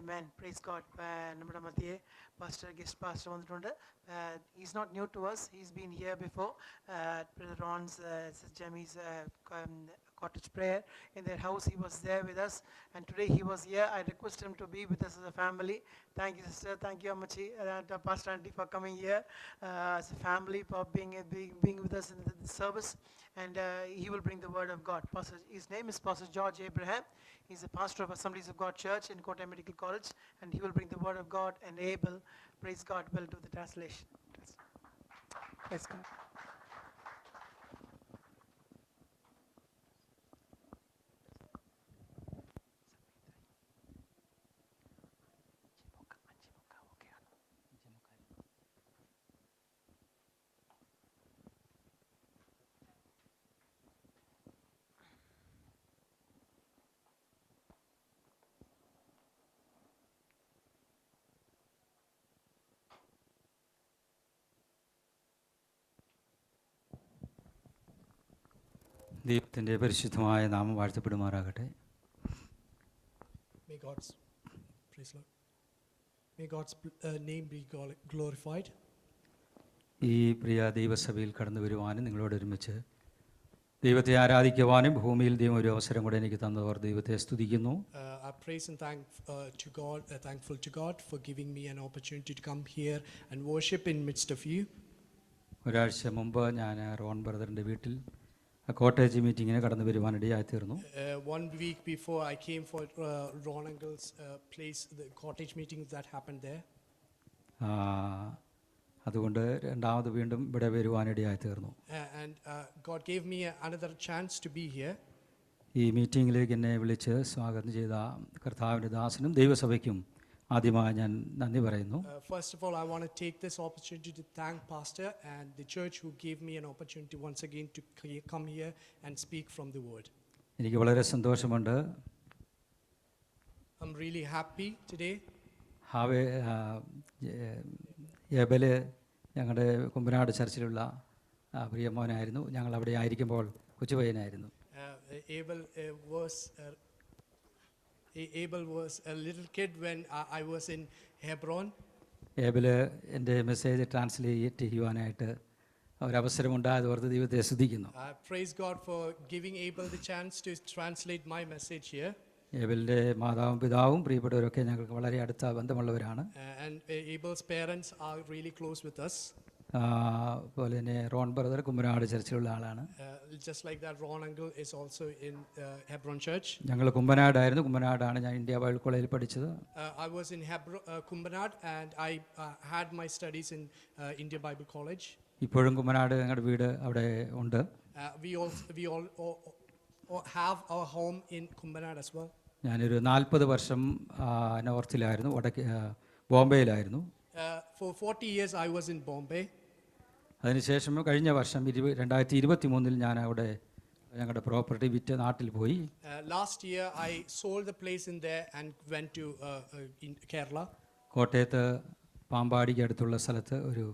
Amen. Praise God. നമ്മുടെ മധ്യേ guest pastor വന്നിട്ടുണ്ട്. He's not new to us. He's been here before. Brother Ron's, Jamie's cottage prayer in their house. He was there with us, and today he was here. I request him to be with us as a family. Thank you, sister. Thank you, Amachi, Pastor Auntie, for coming here as a family, for being with us in the service. And he will bring the word of God. His name is Pastor George Abraham. He's a pastor of Assemblies of God Church in Kota Medical College, and he will bring the word of God, and Abel, praise God, will do the translation. Praise God. ദൈവത്തിൻ്റെ പരിശുദ്ധമായ നാമം വാഴ്ത്തപ്പെടുമാറാകട്ടെ. May God's name be glorified. ഈ പ്രിയ ദൈവസഭയിൽ കടന്നു വരുവാനും നിങ്ങളോട് ഒരുമിച്ച് ദൈവത്തെ ആരാധിക്കുവാനും ഭൂമിയിൽ ദൈവം ഒരു അവസരം കൂടെ എനിക്ക് തന്നവർ ദൈവത്തെ സ്തുതിക്കുന്നു. I praise and thankful to God for giving me an opportunity to come here and worship in midst of you. ഒരാഴ്ച മുമ്പ് ഞാൻ റോൺ ബ്രദറിൻ്റെ വീട്ടിൽ കോട്ടേജ് മീറ്റിങ്ങിന് കടന്നു വരുവാനിടയായി തീർന്നു. 1 week before I came for Ron Uncle's place, the cottage meetings that happened there. അതുകൊണ്ട് രണ്ടാമത് വീണ്ടും ഇവിടെ വരുവാനിടയായി തീർന്നു. And God gave me another chance to be here. ഈ മീറ്റിങ്ങിലേക്ക് എന്നെ വിളിച്ച് സ്വാഗതം ചെയ്ത കർത്താവിൻ്റെ ദാസനും ദൈവസഭയ്ക്കും ആദ്യമായി ഞാൻ നന്ദി പറയുന്നു. First of all, I want to take this opportunity to thank Pastor and the church who gave me an opportunity once again to come here and speak from the word. എനിക്ക് വളരെ സന്തോഷമുണ്ട്. I'm really happy today. ഏബല് ഞങ്ങളുടെ കുമ്പനാട് ചർച്ചിലുള്ള പ്രിയ മോനായിരുന്നു. ഞങ്ങൾ അവിടെ ആയിരിക്കുമ്പോൾ കൊച്ചുപയ്യനായിരുന്നു. Abel was a little kid when I was in Hebron. ഏബല് എൻ്റെ message translate ചെയ്യുവാനായിട്ട് ഒരവസരമുണ്ടായത് ഓർത്ത് ദൈവത്തെ സ്തുതിക്കുന്നു. Praise God for giving Abel the chance to translate my message here. ഏബലിൻ്റെ മാതാവും പിതാവും പ്രിയപ്പെട്ടവരൊക്കെ ഞങ്ങൾക്ക് വളരെ അടുത്ത ബന്ധമുള്ളവരാണ്. And Abel's parents are really close with us. അതുപോലെ തന്നെ റോൺ ബ്രദർ കുമ്പനാട് ചർച്ചിലുള്ള ആളാണ്. Just like that, Ron Uncle is also in Hebron Church. ഞങ്ങൾ കുമ്പനാടായിരുന്നു. കുമ്പനാടാണ് ഞാൻ ഇന്ത്യ ബൈബിൾ കോളേജിൽ പഠിച്ചത്. I was in Kumbanad and I had my studies in India Bible College. ഇപ്പോഴും കുമ്പനാട് ഞങ്ങളുടെ വീട് അവിടെ ഉണ്ട്. We all have our home in Kumbanad as well. ഞാനൊരു 40 വർഷം നോർത്തിലായിരുന്നു, ബോംബെയിലായിരുന്നു. For 40 years I was in Bombay. അതിനുശേഷം കഴിഞ്ഞ വർഷം 2023 ഞാൻ അവിടെ ഞങ്ങളുടെ പ്രോപ്പർട്ടി വിറ്റ് നാട്ടിൽ പോയി. Last year I sold the place in there and went to in Kerala. കോട്ടയത്ത് പാമ്പാടിക്ക് അടുത്തുള്ള സ്ഥലത്ത് ഒരു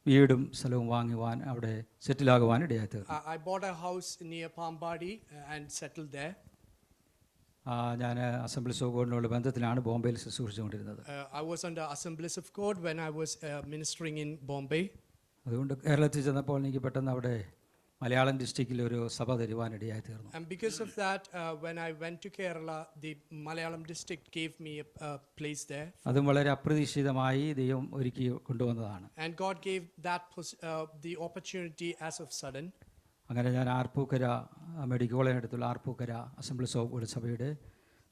വീടും സ്ഥലവും വാങ്ങുവാൻ അവിടെ സെറ്റിലാകുവാൻ ഇടയായി. I bought a house near Pambadi and settled there. ഞാൻ അസംബ്ലീസ് ഓഫ് ഗോഡിനുള്ള ബന്ധത്തിലാണ് ബോംബെയിൽ ശുശ്രൂഷിച്ചുകൊണ്ടിരുന്നത്. I was under Assemblies of God when I was ministering in Bombay. അതുകൊണ്ട് കേരളത്തിൽ ചെന്നപ്പോൾ എനിക്ക് പെട്ടെന്ന് അവിടെ മലയാളം ഡിസ്ട്രിക്റ്റിൽ ഒരു സഭ തരുവാനിടയായി തീർന്നു. And because of that, when I went to Kerala, the Malayalam district gave me a place there. അതും വളരെ അപ്രതീക്ഷിതമായി ദൈവം ഒരുക്കി കൊണ്ടുവന്നതാണ്. And God gave that the opportunity as of sudden. അങ്ങനെ ഞാൻ ആർപ്പൂക്കര മെഡിക്കൽ കോളേജിനടുത്തുള്ള ആർപ്പൂക്കര അസംബ്ലീസ് ഓഫ് ഗോഡ് സഭയുടെ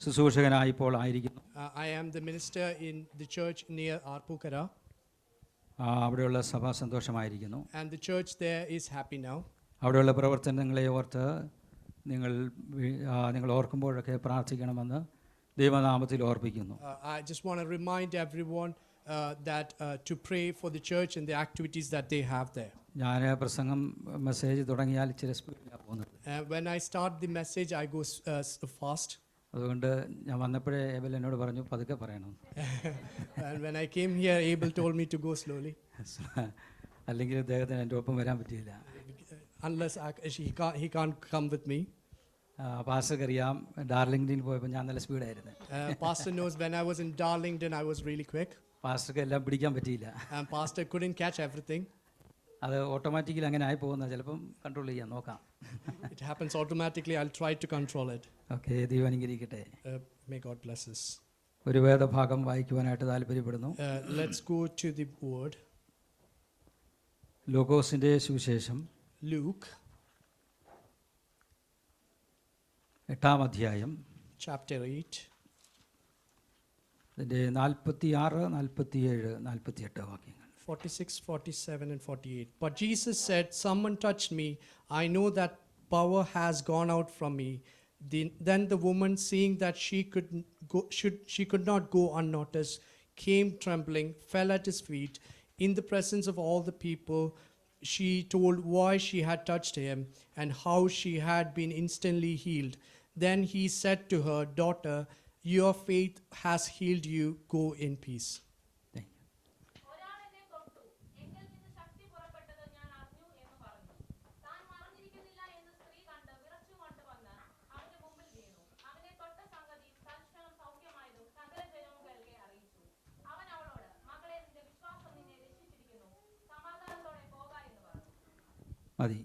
ശുശ്രൂഷകനായി ഇപ്പോൾ ആയിരിക്കുന്നു. I am the minister in the church near Arpukara. അവിടെയുള്ള സഭ സന്തോഷമായിരിക്കുന്നു. And the church there is happy now. അവിടെയുള്ള പ്രവർത്തനങ്ങളെ ഓർത്ത് നിങ്ങൾ ഓർക്കുമ്പോഴൊക്കെ പ്രാർത്ഥിക്കണമെന്ന് ദൈവനാമത്തിൽ ഓർപ്പിക്കുന്നു. I just want to remind everyone that to pray for the church and the activities that they have there. ഞാൻ പ്രസംഗം മെസ്സേജ് തുടങ്ങിയാൽ ഇച്ചിരി സ്പീഡിലാണ് പോകുന്നത്. When I start the message I go fast. അതുകൊണ്ട് ഞാൻ വന്നപ്പോഴേ ഏബൽ എന്നോട് പറഞ്ഞു പതുക്കെ പറയണം. And when I came here, Abel told me to go slowly. അല്ലെങ്കിൽ അദ്ദേഹത്തിന് എൻ്റെ ഒപ്പം വരാൻ പറ്റിയില്ല. Unless he can't come with me. പാസ്റ്റർക്കറിയാം ഡാർലിംഗ്ടണിൽ പോയപ്പോൾ ഞാൻ നല്ല സ്പീഡായിരുന്നു. Pastor knows when I was in Darlington, I was really quick. പാസ്റ്റർക്ക് എല്ലാം പിടിക്കാൻ പറ്റിയില്ല. And Pastor couldn't catch everything. അത് ഓട്ടോമാറ്റിക്കലി അങ്ങനെ ആയി പോകുന്ന, ചിലപ്പം കൺട്രോൾ ചെയ്യാൻ നോക്കാം. It happens automatically. I'll try to control it. Okay, ദൈവം അനുഗ്രഹിക്കട്ടെ. May God bless us. ഒരു വേദഭാഗം വായിക്കുവാനായിട്ട് താല്പര്യപ്പെടുന്നു. Let's go to the word. ലൂക്കോസിൻ്റെ സുവിശേഷം Luke 8-ാം അധ്യായം chapter 8. അതിൻ്റെ 46, 47, 48 വാക്യങ്ങൾ. 46, 47, and 48. But Jesus said, "Someone touched me. I know that power has gone out from me." Then the woman, seeing that she could not go unnoticed, came trembling, fell at his feet. In the presence of all the people, she told why she had touched him and how she had been instantly healed. Then he said to her, "Daughter, your faith has healed you. Go in peace." മതി.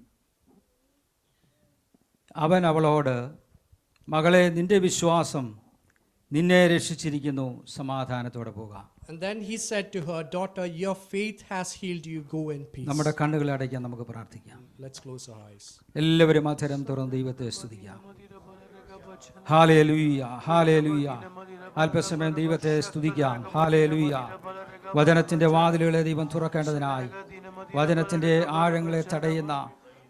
അവൻ അവളോട്, മകളെ, നിന്റെ വിശ്വാസം നിന്നെ രക്ഷിച്ചിരിക്കുന്നു, സമാധാനത്തോടെ പോകാം. And then he said to her, "Daughter, your faith has healed you. Go in peace." നമ്മുടെ കണ്ണുകളെ അടയ്ക്കാൻ നമുക്ക് പ്രാർത്ഥിക്കാം. Let's close our eyes. എല്ലാവരും അധരം തുറന്ന് ദൈവത്തെ സ്തുതിക്കാം. Hallelujah, hallelujah. അല്പസമയം ദൈവത്തെ സ്തുതിക്കാം. ഹല്ലേലൂയ. വചനത്തിൻ്റെ വാതിലുകളെ ദൈവം തുറക്കേണ്ടതിനായി, വചനത്തിൻ്റെ ആഴങ്ങളെ തടയുന്ന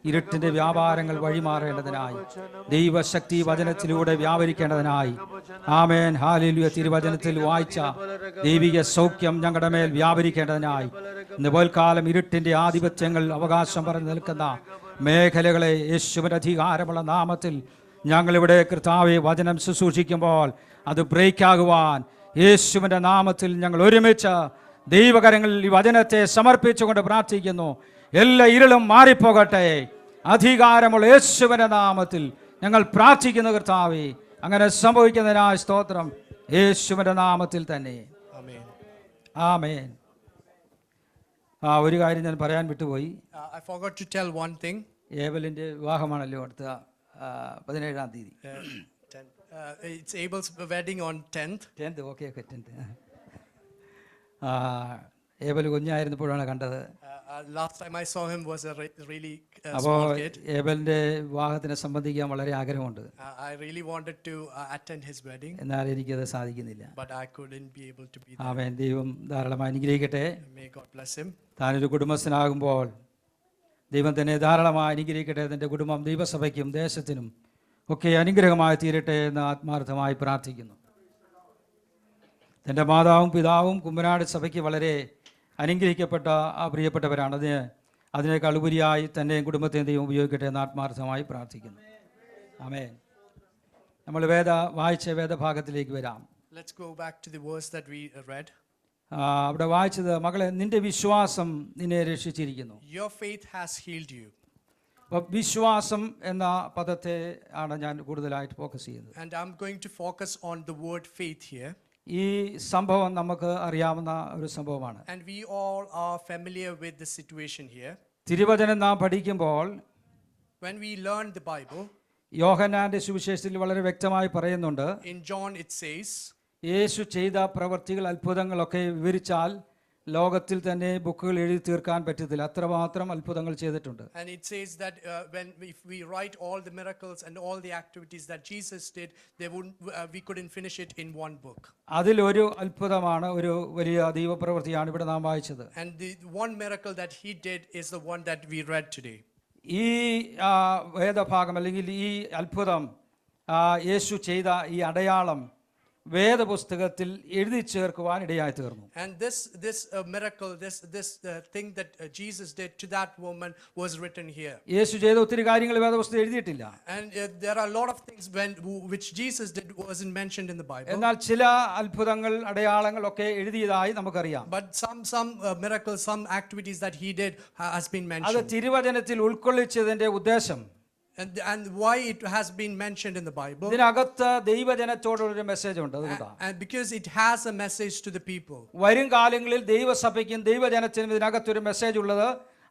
ഇരുട്ടിൻ്റെ വ്യാപാരങ്ങൾ വഴിമാറേണ്ടതിനായി, ദൈവശക്തി വചനത്തിലൂടെ വ്യാപരിക്കേണ്ടതിനായി. ആമേൻ, ഹല്ലേലൂയ. തിരുവചനത്തിൽ വായിച്ച ദൈവിക സൗഖ്യം ഞങ്ങളുടെ മേൽ വ്യാപരിക്കേണ്ടതിനായി, ഇന്ന് പോൽക്കാലം ഇരുട്ടിൻ്റെ ആധിപത്യങ്ങൾ അവകാശം പറഞ്ഞു നിൽക്കുന്ന മേഖലകളെ യേശുവിൻ്റെ അധികാരമുള്ള നാമത്തിൽ ഞങ്ങളിവിടെ കർത്താവെ വചനം ശുശ്രൂഷിക്കുമ്പോൾ അത് ബ്രേക്കാകുവാൻ യേശുവിൻ്റെ നാമത്തിൽ ഞങ്ങൾ ഒരുമിച്ച് ദൈവകരങ്ങളിൽ ഈ വചനത്തെ സമർപ്പിച്ചുകൊണ്ട് പ്രാർത്ഥിക്കുന്നു. എല്ലാ ഇരുളും മാറിപ്പോകട്ടെ. അധികാരമുള്ള യേശുവിൻ്റെ നാമത്തിൽ ഞങ്ങൾ പ്രാർത്ഥിക്കുന്നു കർത്താവേ. അങ്ങനെ സംഭവിക്കുന്നതിനായ സ്തോത്രം, യേശുവിൻ്റെ നാമത്തിൽ തന്നെ. Amen. ആമേൻ. ഒരു കാര്യം ഞാൻ പറയാൻ വിട്ടുപോയി. I forgot to tell one thing. ഏബലിൻ്റെ വിവാഹമാണല്ലോ അടുത്ത 17-ാം തീയതി. It's Abel's wedding on 10th. 10th, okay, 10th. Abel കുഞ്ഞായിരുന്നപ്പോഴാണ് കണ്ടത്. Last time I saw him was a really അപ്പോൾ small kid. ഏബലിൻ്റെ വിവാഹത്തിനെ സംബന്ധിക്കാൻ വളരെ ആഗ്രഹമുണ്ട്. I really wanted to attend his wedding, എന്നാൽ എനിക്കത് സാധിക്കുന്നില്ല. but I couldn't be able to be there. ആമേൻ. ദൈവം ധാരാളമായി അനുഗ്രഹിക്കട്ടെ. May God bless him. താനൊരു കുടുംബസ്ഥനാകുമ്പോൾ ദൈവം തന്നെ ധാരാളമായി അനുഗ്രഹിക്കട്ടെ. തൻ്റെ കുടുംബം ദൈവസഭയ്ക്കും ദേശത്തിനും ഒക്കെ അനുഗ്രഹമായി തീരട്ടെ എന്ന് ആത്മാർത്ഥമായി പ്രാർത്ഥിക്കുന്നു. തൻ്റെ മാതാവും പിതാവും കുമ്പനാട് സഭയ്ക്ക് വളരെ അനുഗ്രഹിക്കപ്പെട്ട പ്രിയപ്പെട്ടവരാണ്. അതിനേക്കാൾ ഉപരിയായി തൻ്റെയും കുടുംബത്തെയും ദൈവം ഉപയോഗിക്കട്ടെ എന്ന് ആത്മാർത്ഥമായി പ്രാർത്ഥിക്കുന്നു. ആമേൻ. നമ്മൾ വായിച്ച വേദഭാഗത്തിലേക്ക് വരാം. Let's go back to the verse that we read. അവിടെ വായിച്ചത്, മകളെ, നിന്റെ വിശ്വാസം നിന്നെ രക്ഷിച്ചിരിക്കുന്നു. Your faith has healed you. അപ്പോൾ വിശ്വാസം എന്ന പദത്തെ ആണ് ഞാൻ കൂടുതലായിട്ട് ഫോക്കസ് ചെയ്യുന്നത്. And I'm going to focus on the word faith here. ഈ സംഭവം നമുക്ക് അറിയാവുന്ന ഒരു സംഭവമാണ്. And we all are familiar with the situation here. തിരുവചനം നാം പഠിക്കുമ്പോൾ When we learn the Bible, യോഹന്നാന്റെ സുവിശേഷത്തിൽ വളരെ വ്യക്തമായി പറയുന്നുണ്ട്, in John it says, യേശു ചെയ്ത പ്രവൃത്തികൾ, അത്ഭുതങ്ങളൊക്കെ വിവരിച്ചാൽ ലോകത്തിൽ തന്നെ ബുക്കുകൾ എഴുതി തീർക്കാൻ പറ്റത്തില്ല, അത്രമാത്രം അത്ഭുതങ്ങൾ ചെയ്തിട്ടുണ്ട്. and it says that if we write all the miracles and all the activities that Jesus did, we couldn't finish it in one book. അതിലൊരു അത്ഭുതമാണ്, ഒരു വലിയ ദൈവപ്രവൃത്തിയാണ് ഇവിടെ നാം വായിച്ചത്. And the one miracle that he did is the one that we read today. ഈ വേദഭാഗം അല്ലെങ്കിൽ ഈ അത്ഭുതം, യേശു ചെയ്ത ഈ അടയാളം വേദപുസ്തകത്തിൽ എഴുതി ചേർക്കുവാൻ ഇടയായി തീർന്നു. And this miracle, this thing that Jesus did to that woman was written here. യേശു ചെയ്ത ഒത്തിരി കാര്യങ്ങൾ വേദപുസ്തകം എഴുതിയിട്ടില്ല. And there are a lot of things which Jesus did wasn't mentioned in the Bible. എന്നാൽ ചില അത്ഭുതങ്ങൾ, അടയാളങ്ങൾ ഒക്കെ എഴുതിയതായി നമുക്കറിയാം. But some miracles, some activities that he did has been അത് mentioned. തിരുവചനത്തിൽ ഉൾക്കൊള്ളിച്ചതിന്റെ ഉദ്ദേശം And why it has been mentioned in the Bible. ഇതിനകത്ത് ദൈവജനത്തോടൊരു മെസ്സേജ് ഉണ്ട്, അതുകൊണ്ടാണ്. And because it has a message to the people. വരും കാലങ്ങളിൽ ദൈവസഭയ്ക്കും ദൈവജനത്തിനും ഇതിനകത്തൊരു മെസ്സേജ് ഉള്ളത്,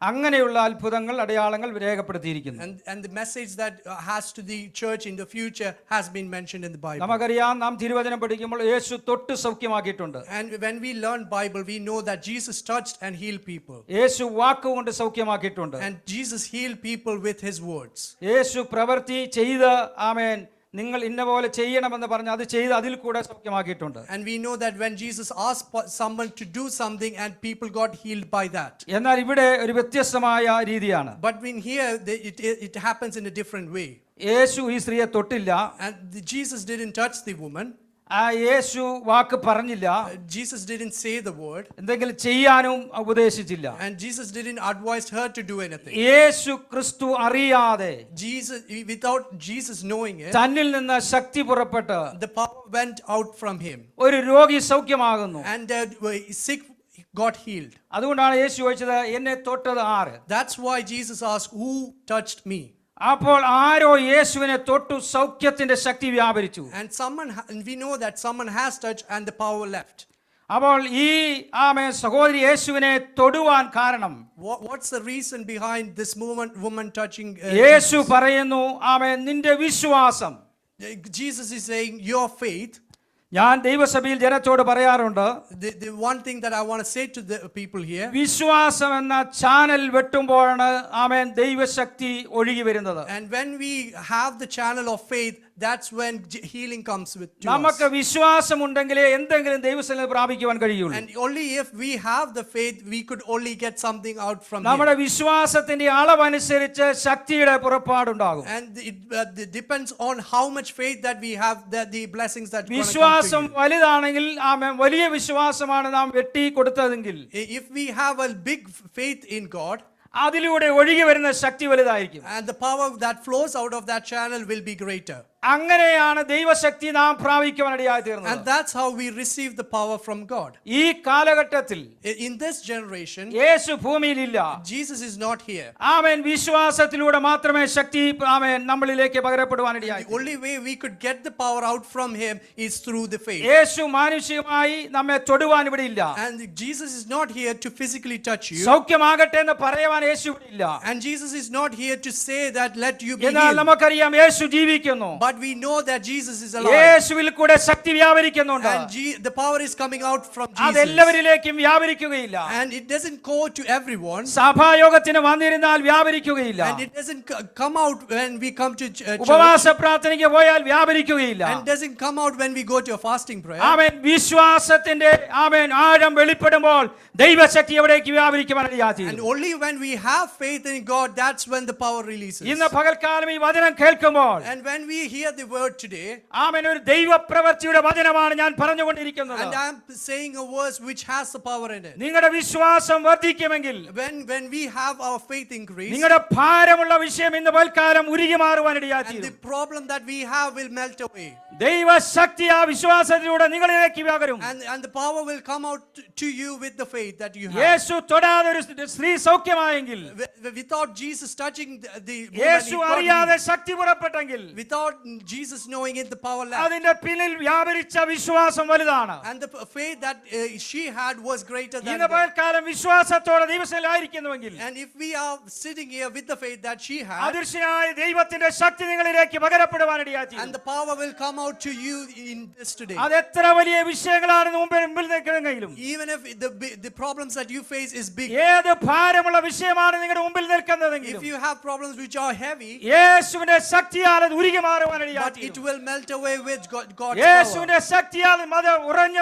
അങ്ങനെയുള്ള അത്ഭുതങ്ങൾ അടയാളങ്ങൾ രേഖപ്പെടുത്തിയിരിക്കുന്നു. And the message that has to the church in the future has been mentioned in the Bible. നമുക്കറിയാം, നാം തിരുവചനം പഠിക്കുമ്പോൾ യേശു തൊട്ട് സൗഖ്യമാക്കിയിട്ടുണ്ട്. And when we learn Bible, we know that Jesus touched and healed people. യേശു വാക്കുകൊണ്ട് സൗഖ്യമാക്കിയിട്ടുണ്ട്. And Jesus healed people with his words. യേശു പ്രവൃത്തി ചെയ്ത് ആമേൻ നിങ്ങൾ ഇന്ന പോലെ ചെയ്യണമെന്ന് പറഞ്ഞ് അത് ചെയ്ത് അതിൽ കൂടെ സൗഖ്യമാക്കിയിട്ടുണ്ട്. And we know that when Jesus asked someone to do something and people got healed by that. എന്നാൽ ഇവിടെ ഒരു വ്യത്യസ്തമായ രീതിയാണ്. But when here it happens in a different way. യേശു ഈ സ്ത്രീയെ തൊട്ടില്ല. And Jesus didn't touch the woman. ആ യേശു വാക്ക് പറഞ്ഞില്ല. Jesus didn't say the word. എന്തെങ്കിലും ചെയ്യാനും ഉപദേശിച്ചില്ല. And Jesus didn't advise her to do anything. യേശു ക്രിസ്തു അറിയാതെ, Without Jesus knowing it, തന്നിൽ നിന്ന് ശക്തി പുറപ്പെട്ട് the power went out from him. ഒരു രോഗി സൗഖ്യമാകുന്നു. And sick got healed. അതുകൊണ്ടാണ് യേശു ചോദിച്ചത്, എന്നെ തൊട്ടത് ആര്? That's why Jesus asked, who touched me? അപ്പോൾ ആരോ യേശുവിനെ തൊട്ടു, സൗഖ്യത്തിന്റെ ശക്തി വ്യാപരിച്ചു. And we know that someone has touched and the power left. അപ്പോൾ ഈ സഹോദരി യേശുവിനെ തൊടുവാൻ കാരണം, What's the reason behind this woman touching യേശു പറയുന്നു, നിന്റെ വിശ്വാസം. Jesus is saying your faith. ഞാൻ ദൈവസഭയിൽ ജനത്തോട് പറയാറുണ്ട്, The one thing that I want to say to the people here, വിശ്വാസം എന്ന ചാനൽ വെട്ടുമ്പോഴാണ് ദൈവശക്തി ഒഴുകി വരുന്നത്. and when we have the channel of faith, that's when healing comes with to നമുക്ക് us. വിശ്വാസം ഉണ്ടെങ്കിലേ എന്തെങ്കിലും ദൈവസന്നിധി പ്രാപിക്കുവാൻ കഴിയുള്ളൂ. And only if we have the faith, we could only get something out from നമ്മുടെ Him. വിശ്വാസത്തിന്റെ അളവനുസരിച്ച് ശക്തിയുടെ പുറപ്പാടുണ്ടാകും. And it depends on how much faith that we have, that the blessings that gonna come to വിശ്വാസം you. വലുതാണെങ്കിൽ വലിയ വിശ്വാസമാണ് നാം വെട്ടി കൊടുത്തതെങ്കിൽ, If we have a big faith in God, അതിലൂടെ ഒഴുകി വരുന്ന ശക്തി വലുതായിരിക്കും. and the power that flows out of that channel will be greater. അങ്ങനെയാണ് ദൈവശക്തി നാം പ്രാപിക്കുവാനിടയായി തീർന്നത്. And that's how we receive the power from God. ഈ കാലഘട്ടത്തിൽ In this generation, Yeshu ഭൂമിയിലില്ല. Jesus is not here. വിശ്വാസത്തിലൂടെ മാത്രമേ ശക്തി നമ്മളിലേക്ക് പകരപ്പെടുവാനിടയായി. The only way we could get the power out from Him is through the faith. യേശു മാനുഷികമായി നമ്മെ തൊടുവാൻ ഇവിടെ ഇല്ല. And Jesus is not here to physically touch you. സൗഖ്യമാകട്ടെ എന്ന് പറയുവാൻ യേശു ഇവിടെ ഇല്ല. And Jesus is not here to say that let you be എന്നാൽ healed. നമുക്കറിയാം യേശു ജീവിക്കുന്നു. But we know that Jesus is alive. യേശുവിൽ കൂടെ ശക്തി വ്യാപരിക്കുന്നുണ്ട്. And the power is coming out from Jesus. അതെല്ലാവരിലേക്കും വ്യാപരിക്കുകയില്ല. And it doesn't go to everyone. സഭായോഗത്തിന് വന്നിരുന്നാൽ വ്യാപരിക്കുകയില്ല. And it doesn't come out when we come to church. ഉപവാസ പ്രാർത്ഥനയ്ക്ക് പോയാൽ വ്യാപരിക്കുകയില്ല. And doesn't come out when we go to a fasting prayer. വിശ്വാസത്തിന്റെ ആഴം വെളിപ്പെടുമ്പോൾ ദൈവശക്തി എവിടേക്ക് വ്യാപരിക്കുവാനിടയായി. And only when we have faith in God, that's when the power releases. ഇന്ന് പകൽക്കാലം ഈ വചനം കേൾക്കുമ്പോൾ, And when we hear the word today, ഒരു ദൈവപ്രവൃത്തിയുടെ വചനമാണ് ഞാൻ പറഞ്ഞുകൊണ്ടിരിക്കുന്നത്. and I'm saying a verse which has the power in it. നിങ്ങളുടെ വിശ്വാസം വർദ്ധിക്കുമെങ്കിൽ, When we have our faith increase, നിങ്ങളുടെ ഭാരമുള്ള വിഷയം ഇന്ന് പകൽക്കാലം ഉരുകി മാറുവാനിടയായി. and the problem that we have will melt away. ദൈവശക്തി ആ വിശ്വാസത്തിലൂടെ നിങ്ങളിലേക്ക് പകരും. And the power will come out to you with the faith that you have. യേശു തൊടാതെ ഒരു സ്ത്രീ സൗഖ്യമായെങ്കിൽ, Without Jesus touching the Yeshu woman, അറിയാതെ ശക്തി പുറപ്പെട്ടെങ്കിൽ, without Jesus knowing it, the power left. അതിന്റെ പിന്നിൽ വ്യാപരിച്ച വിശ്വാസം വലുതാണ്. And the faith that she had was greater than ഇന്ന് പകൽക്കാലം വിശ്വാസത്തോടെ ദൈവസന്നിധിയിലായിരിക്കുന്നുവെങ്കിൽ, and if we are sitting here with the faith that she had, അദൃശ്യനായ ദൈവത്തിന്റെ ശക്തി നിങ്ങളിലേക്ക് പകരപ്പെടുവാനിടയായി. and the power will come out to you in this today. അത് എത്ര വലിയ വിഷയങ്ങളാണ് മുമ്പിൽ നിൽക്കുന്നതെങ്കിലും, Even if the problems that you face is big, ഏത് ഭാരമുള്ള വിഷയമാണ് നിങ്ങളുടെ മുമ്പിൽ നിൽക്കുന്നതെങ്കിലും, if you have problems which are heavy, യേശുവിന്റെ ശക്തിയാൽ അത് ഉരുകി മാറുവാനിടയായി. but it will melt away with God's power. യേശുവിന്റെ ശക്തിയാൽ അത് ഉറഞ്ഞ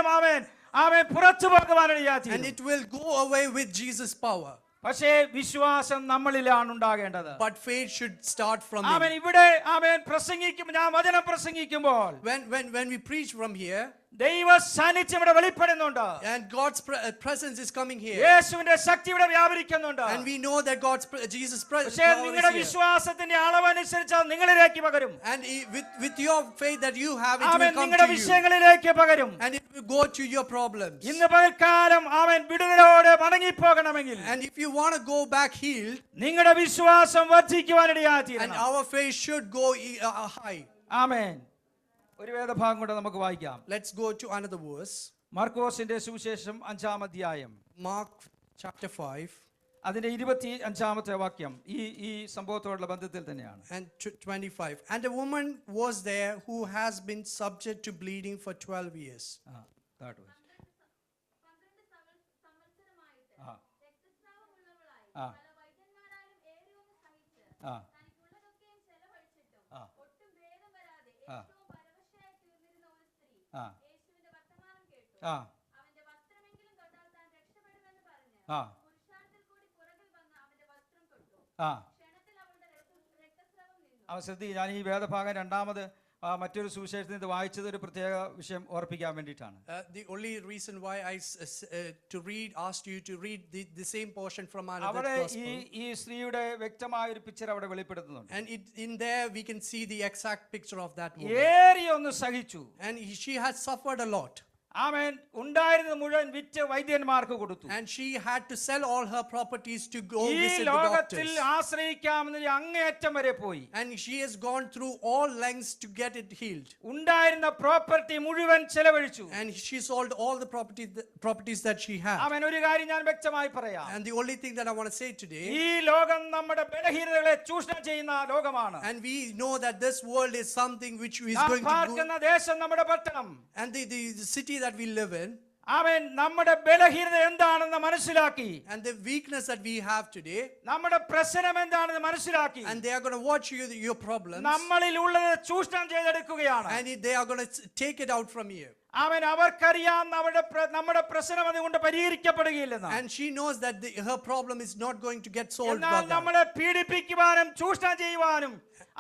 പുറത്തു പോകുവാനിടയായി. And it will go away with Jesus' power. പക്ഷേ വിശ്വാസം നമ്മളിലാണ് ഉണ്ടാകേണ്ടത്. But faith should start from him. ഇവിടെ പ്രസംഗിക്കുമ്പോൾ, ഞാൻ വചനം പ്രസംഗിക്കുമ്പോൾ, When we preach from here, ദൈവ സാന്നിധ്യം ഇവിടെ വെളിപ്പെടുന്നുണ്ട്. And God's presence is coming here. യേശുവിന്റെ ശക്തി ഇവിടെ വ്യാപരിക്കുന്നുണ്ട്. And we know that Jesus' presence പക്ഷേ is നിങ്ങളുടെ here. വിശ്വാസത്തിന്റെ അളവനുസരിച്ച് അത് നിങ്ങളിലേക്ക് പകരും. And with your faith that you have, it will amen, come നിങ്ങളുടെ to you. വിഷയങ്ങളിലേക്ക് പകരും. And it will go to your problems. ഇന്ന് പകൽക്കാലം അവൻ വിടുതലോടെ മടങ്ങിപ്പോകണമെങ്കിൽ, And if you want to go back healed, നിങ്ങളുടെ വിശ്വാസം and വർദ്ധിക്കുവാനിടയായിത്തീരണം. our faith should go high. ആമേൻ. ഒരു വേദഭാഗം കൂടെ നമുക്ക് വായിക്കാം. Let's go to another verse. മാർക്കോസിന്റെ സുവിശേഷം 5-ാം അധ്യായം Mark chapter 5 അതിന്റെ 25-ാമത്തെ വാക്യം ഈ സംഭവത്തോടുള്ള ബന്ധത്തിൽ തന്നെയാണ്. and 25. And a woman was there who has been subject to bleeding for 12 years. താഴോട്ട് വായിച്ച്. ആ. ആ. ആ. ആ. ആ. ആ. ആ. ആ. ആ. അവ ശ്രദ്ധിക്കുക, ഞാൻ ഈ വേദഭാഗം രണ്ടാമത് മറ്റൊരു സുവിശേഷത്തിൽ ഇത് വായിച്ചത് ഒരു പ്രത്യേക വിഷയം ഓർപ്പിക്കാൻ വേണ്ടിയിട്ടാണ്. The only reason why I asked you to read the same portion from another അവിടെ gospel. ഈ സ്ത്രീയുടെ വ്യക്തമായ ഒരു പിക്ചർ അവിടെ വെളിപ്പെടുത്തുന്നുണ്ട്. And in there we can see the exact picture of that woman. ഏറി ഒന്ന് സഹിച്ചു. And she has suffered a lot. ആമേൻ. ഉണ്ടായിരുന്നത് മുഴുവൻ വിറ്റ് വൈദ്യന്മാർക്ക് കൊടുത്തു. And she had to sell all her properties to go ഈ visit the ലോകത്തിൽ doctors. ആശ്രയിക്കാമെന്ന് അങ്ങേയറ്റം വരെ പോയി. And she has gone through all lengths to get it healed. ഉണ്ടായിരുന്ന പ്രോപ്പർട്ടി മുഴുവൻ ചെലവഴിച്ചു. And she sold all the properties that she had. ആമേൻ. ഒരു കാര്യം ഞാൻ വ്യക്തമായി പറയാം. And the only thing that I want to say today, ഈ ലോകം നമ്മുടെ ബലഹീനതകളെ ചൂഷണം ചെയ്യുന്ന ലോകമാണ്. and we know that this world is something which is നാം going to go, പാർക്കുന്ന ദേശം നമ്മുടെ പട്ടണം. and the city that we live in, ആമേൻ, നമ്മുടെ ബലഹീനത എന്താണെന്ന് മനസ്സിലാക്കി, and the weakness that we have today, നമ്മുടെ പ്രശ്നം എന്താണെന്ന് മനസ്സിലാക്കി, and they are going to watch your problems, നമ്മളിൽ ഉള്ളത് ചൂഷണം ചെയ്തെടുക്കുകയാണ്. and they are going to take it out from you. അവൻ അവർക്കറിയാം നമ്മുടെ പ്രശ്നം അതുകൊണ്ട് പരിഹരിക്കപ്പെടുകയില്ലെന്ന്. And she knows that her problem is not going to get solved by എന്നാൽ that. നമ്മളെ പീഡിപ്പിക്കുവാനും ചൂഷണം ചെയ്യുവാനും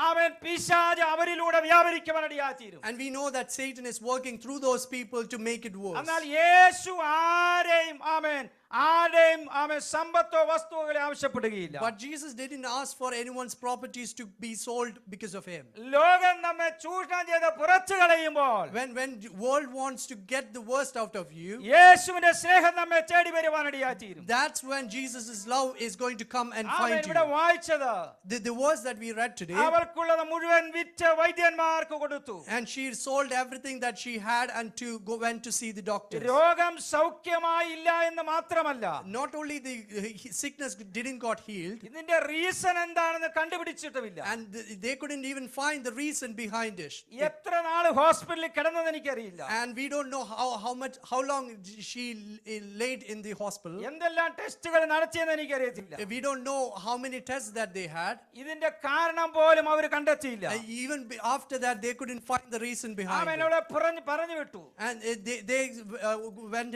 അവൻ പിശാച് അവരിലൂടെ വ്യാപരിക്കുവാനിടയായിത്തീരും. And we know that Satan is working through those people to make it worse. എന്നാൽ യേശു ആരെയും സമ്പത്തോ വസ്തുക്കളെ ആവശ്യപ്പെടുകയില്ല. But Jesus didn't ask for anyone's properties to be sold because of him. ലോകം നമ്മെ ചൂഷണം ചെയ്ത് പുറത്തു കളയുമ്പോൾ, When the world wants to get the worst out of you, യേശുവിന്റെ സ്നേഹം നമ്മെ തേടി വരുവാനിടയായിത്തീരും. that's when Jesus' love is going to come and അവൻ find ഇവിടെ you. വായിച്ചത്, The verse that we read today, അവൾക്കുള്ളത് മുഴുവൻ വിറ്റ് വൈദ്യന്മാർക്ക് കൊടുത്തു. and she sold everything that she had and went to see the doctors. രോഗം സൗഖ്യമായി ഇല്ല എന്ന് മാത്രമല്ല, Not only the sickness didn't got healed, ഇതിന്റെ റീസൺ എന്താണെന്ന് കണ്ടുപിടിച്ചിട്ടുമില്ല. and they couldn't even find the reason behind it. എത്ര നാള് ഹോസ്പിറ്റലിൽ കിടന്നത് എനിക്കറിയില്ല. And we don't know how long she laid in the hospital. എന്തെല്ലാം ടെസ്റ്റുകൾ നടത്തിയെന്ന് എനിക്കറിയത്തില്ല. We don't know how many tests that they had. ഇതിന്റെ കാരണം പോലും അവർ കണ്ടെത്തിയില്ല. Even after that, they couldn't find the reason behind it. അവനോട് പറഞ്ഞു വിട്ടു. And they went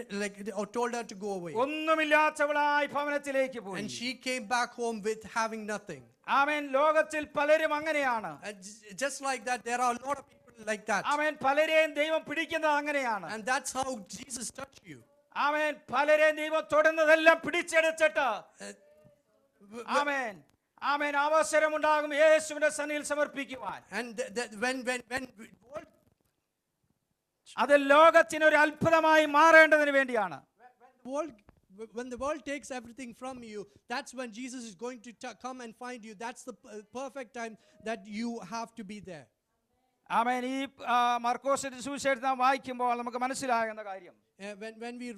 told her to go away. ഒന്നുമില്ലാത്തവളായി ഭവനത്തിലേക്ക് പോയി. And she came back home with having nothing. ആമേൻ. ലോകത്തിൽ പലരും അങ്ങനെയാണ്. And just like that, there are a lot of people like that. ആമേൻ. പലരെയും ദൈവം പിടിക്കുന്നത് അങ്ങനെയാണ്. And that's how Jesus touched you. ആമേൻ. പലരെയും ദൈവം തൊടുന്നതെല്ലാം പിടിച്ചെടുത്തിട്ട് ആമേൻ ആമേൻ അവസരമുണ്ടാകും യേശുവിന്റെ സന്നിധിയിൽ സമർപ്പിക്കുവാൻ. And when അത് ലോകത്തിന് ഒരു അത്ഭുതമായി മാറേണ്ടതിന് വേണ്ടിയാണ്. when the world takes everything from you, that's when Jesus is going to come and find you. That's the perfect time that you have to be there. ആമേൻ. ഈ മർക്കോസിന്റെ സുവിശേഷം വായിക്കുമ്പോൾ നമുക്ക് മനസ്സിലാകുന്ന കാര്യം, When we